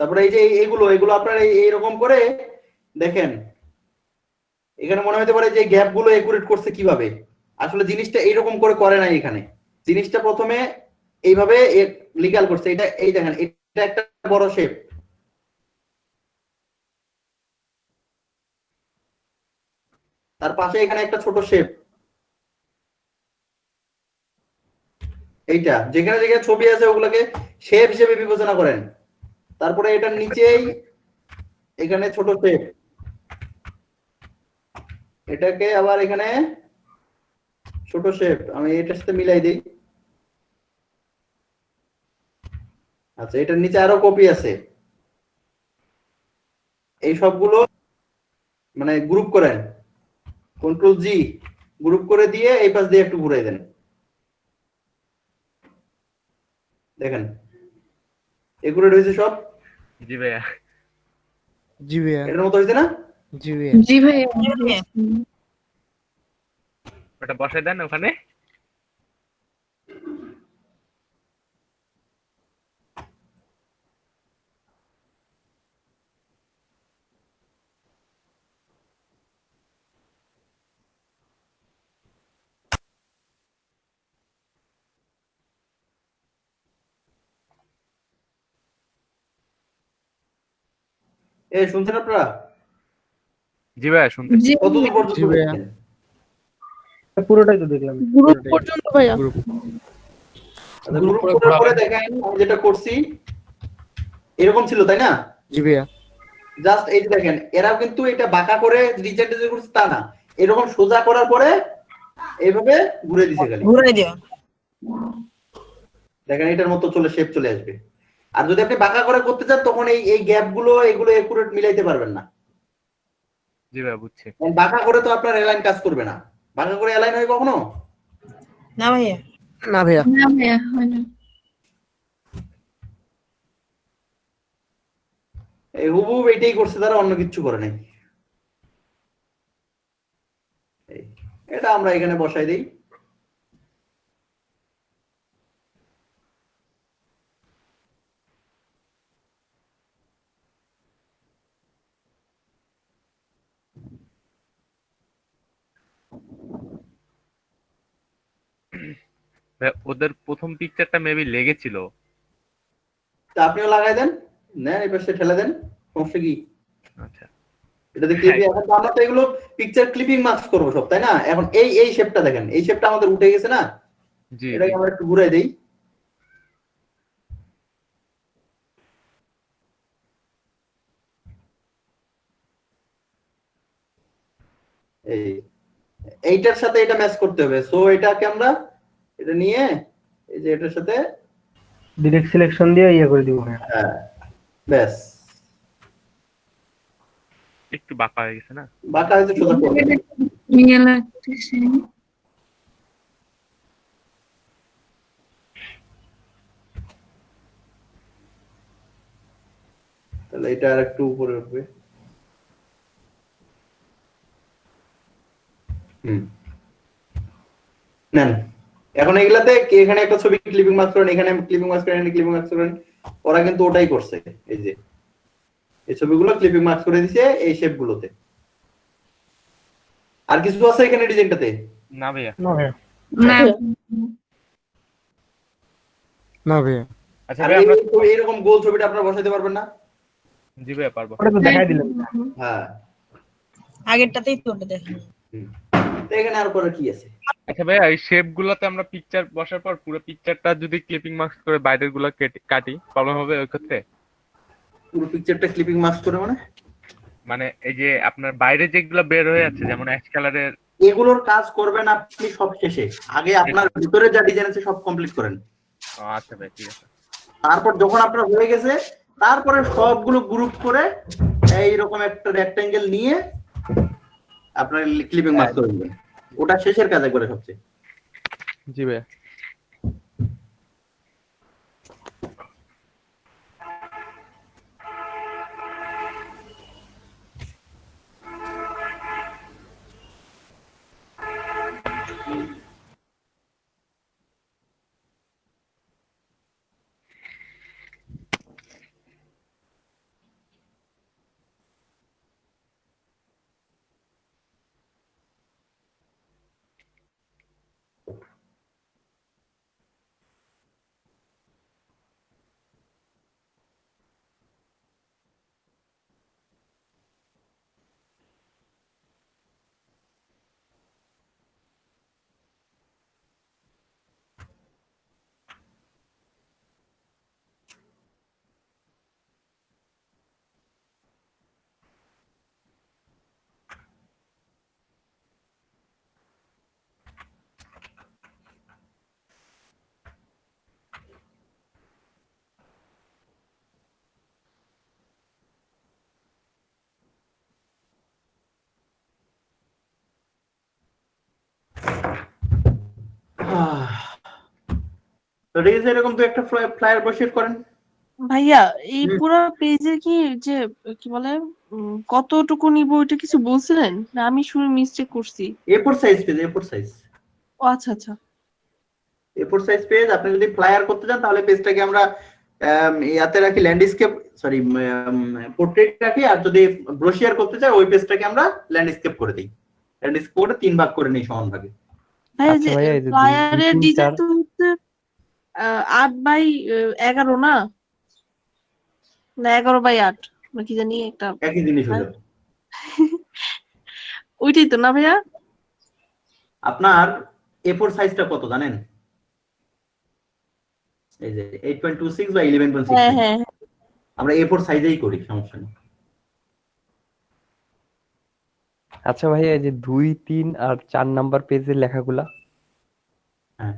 তারপরে এই যে এগুলো আপনারা এইরকম করে দেখেন, এখানে মনে হতে পারে যে গ্যাপ গুলো একুরেট করছে কিভাবে। আসলে জিনিসটা এইরকম করে করে নাই, এখানে জিনিসটা প্রথমে এইভাবে লিগাল করছে। এটা এই দেখেন, এটা একটা বড় শেপ, তার পাশে এখানে একটা ছোট শেপ, এইটা যেখানে যেখানে ছবি আছে ওগুলোকে শেপ হিসেবে বিবেচনা করেন। তারপরে এটার নিচেই এখানে ছোট শেপ, এটাকে আবার এখানে ছোট শেপ, আমি এটার সাথে মিলাই দিই। আচ্ছা, এটার নিচে আরো কপি আছে, এই সবগুলো মানে গ্রুপ করেন, কন্ট্রোল জি, গ্রুপ করে দিয়ে এই পাশ দিয়ে একটু ঘুরাই দেন, দেখেন এগুলো হয়েছে সব। জি ভাইয়া। জি ভাইয়া। এটার মতো হয়েছে না? জি ভাইয়া। জি ভাইয়া। ওটা বসাই দেন ওখানে। শুনছেন আপনারা? জি ভাইয়া শুনতেছি। জি কতদূর পর্যন্ত জি ভাইয়া। দেখছেন? পুরোটাই তো দেখলাম। গ্রুপ পর্যন্ত ভাইয়া। গ্রুপ। আচ্ছা, গ্রুপ গ্রুপ করে করার পরে ঘোরাবেন। দেখেন আমি যেটা করছি এরকম ছিল, তাই না? জি ভাইয়া। জাস্ট এই যে দেখেন, এরাও কিন্তু এটা বাঁকা করে রিজেন্ট করছে তা না, এরকম সোজা করার পরে এইভাবে ঘুরে দিছে খালি, ঘুরাই দিও। দেখেন এটার মতো চলে শেপ চলে আসবে। আর যদি আপনি বাঁকা করে করতে চান তখন এই এই গ্যাপ গুলো এগুলো একুরেট মিলাইতে পারবেন না। জি ভাইয়া বুঝছি। কারণ বাঁকা করে তো আপনার অ্যালাইন কাজ করবে না। বাঁকা করে অ্যালাইন হয় কখনো? না ভাইয়া। না ভাইয়া। না ভাইয়া হয় না। এই হুবহু এটাই করছে, তারা অন্য কিছু করে নাই। এটা আমরা এখানে বসাই দিই। ভাইয়া, ওদের প্রথম পিকচারটা মেবি লেগেছিল। তা আপনিও লাগাই দেন, নেন এই পাশে ঠেলে দেন, সমস্যা কি? আচ্ছা। এটাতে ক্লিপিং, এখন তো আমরা তো এগুলো পিকচার ক্লিপিং মার্কস করবো সব, তাই না? এখন এই এই শেপটা দেখেন, এই শেপটা আমাদের উঠে গেছে না, জি এটাকে আমরা একটু ঘুরাই দেই। এই এইটার সাথে এটা ম্যাচ করতে হবে, সো এটাকে আমরা এটা নিয়ে এই যে এটার সাথে ডিরেক্ট সিলেকশন দিয়ে ইয়ে করে দিব ভাইয়া। হ্যাঁ, ব্যাস, একটু বাঁকা হয়ে গেছে না? বাঁকা হয়েছে, সোজা করবে। ইয়ে লাগতেছে। তাহলে এটা আর একটু উপরে উঠবে। নেন, এখন এগুলাতে এখানে একটা ছবি ক্লিপিং মার্ক করেন, এখানে ক্লিপিং মার্ক করেন, এখানে ক্লিপিং মার্ক করেন, ওরা কিন্তু ওটাই করছে। এই যে এই ছবিগুলো ক্লিপিং মার্ক করে দিছে এই শেপ গুলোতে। আর কিছু আছে এখানে ডিজাইনটাতে? না ভাইয়া। না ভাইয়া। না না ভাইয়া। আচ্ছা আর ভাইয়া আমরা এইরকম গোল ছবিটা আপনারা বসাইতে পারবেন না? জি ভাইয়া পারবো। ওটা তো দেখাই দিলাম। হ্যাঁ, আগেরটাতেই তো ওটা দেখেন। তো এখানে আর করে কি আছে? আচ্ছা ভাইয়া, এই শেপ গুলোতে আমরা পিকচার বসার পর পুরো পিকচারটা যদি ক্লিপিং মার্কস করে বাইরের গুলো কাটি, প্রবলেম হবে ওই ক্ষেত্রে? পুরো পিকচারটা ক্লিপিং মার্ক করে মানে এই যে আপনার বাইরে যেগুলো বের হয়ে যাচ্ছে, যেমন অ্যাশ কালারের, এগুলোর কাজ করবেন আপনি সব শেষে, আগে আপনার ভিতরে যা ডিজাইন আছে সব কমপ্লিট করেন। আচ্ছা ভাই ঠিক আছে। তারপর যখন আপনার হয়ে গেছে, তারপরে সবগুলো গ্রুপ করে এইরকম একটা রেক্টেঙ্গেল নিয়ে আপনার ক্লিপিং মার্ক করে দিবেন, ওটা শেষের কাজ একবারে সবচেয়ে। জি ভাইয়া। তো ঠিক আছে, এরকম তো একটা ফ্লায়ার বসিয়ে করেন। ভাইয়া এই হুম। পুরো পেজের কি যে কি বলে কতটুকু নিব ওইটা কিছু বলছিলেন না আমি শুনে মিস্টেক করছি? A4 size page, A4 size, ও আচ্ছা আচ্ছা A4 সাইজ পেজ। আপনি যদি ফ্লায়ার করতে চান তাহলে পেজটাকে আমরা ইয়াতে রাখি, ল্যান্ডস্কেপ, সরি পোর্ট্রেট রাখি। আর যদি ব্রোশিয়ার করতে চাই ওই পেজটাকে আমরা ল্যান্ডস্কেপ করে দিই। ল্যান্ডস্কেপ করে 3 ভাগ করে নিই সমান ভাগে। ভাইয়া আচ্ছা যে ভাইয়া, এই যে 2, ফ্লায়ারের 3, ডিজাইন 4 তো হচ্ছে 8x11 না 11x8 না কি জানি একটা একই জিনিস হলো। ওইটাই তো না ভাইয়া? আপনার A4 সাইজটা কত জানেন? এই যে 8.26 বা 11.6। হ্যাঁ হ্যাঁ আমরা A4 সাইজেই করি, সমস্যা নেই। আচ্ছা ভাইয়া, এই যে 2, 3 আর 4 নাম্বার পেজের লেখাগুলা, হ্যাঁ,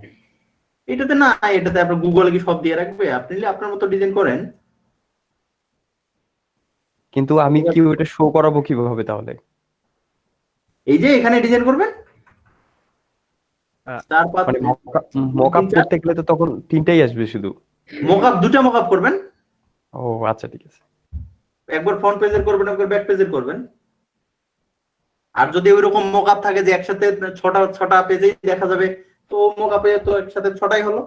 এটাতে না, এটাতে আপনার গুগলে কি সব দিয়ে রাখবে? আপনি আপনার মতো ডিজাইন করেন। কিন্তু আমি কি ওটা শো করাবো কিভাবে তাহলে? এই যে এখানে ডিজাইন করবেন, চার পাঁচ মানে মকআপ করতে গেলে তো তখন 3টাই আসবে শুধু। মকআপ, দুটো মকআপ করবেন। ও আচ্ছা, ঠিক আছে। একবার ফ্রন্ট পেজের করবেন, একবার ব্যাক পেজের করবেন। আর যদি ওইরকম মকআপ থাকে যে একসাথে ছটা পেজেই দেখা যাবে, তো মকআপে তো একসাথে 6টাই হলো।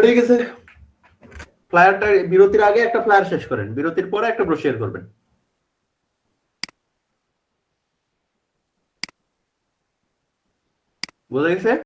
ঠিক আছে, ফ্লায়ারটা বিরতির আগে একটা ফ্লায়ার শেষ করেন, বিরতির পরে একটা ব্রোশিয়ার করবেন। বোঝা গেছে?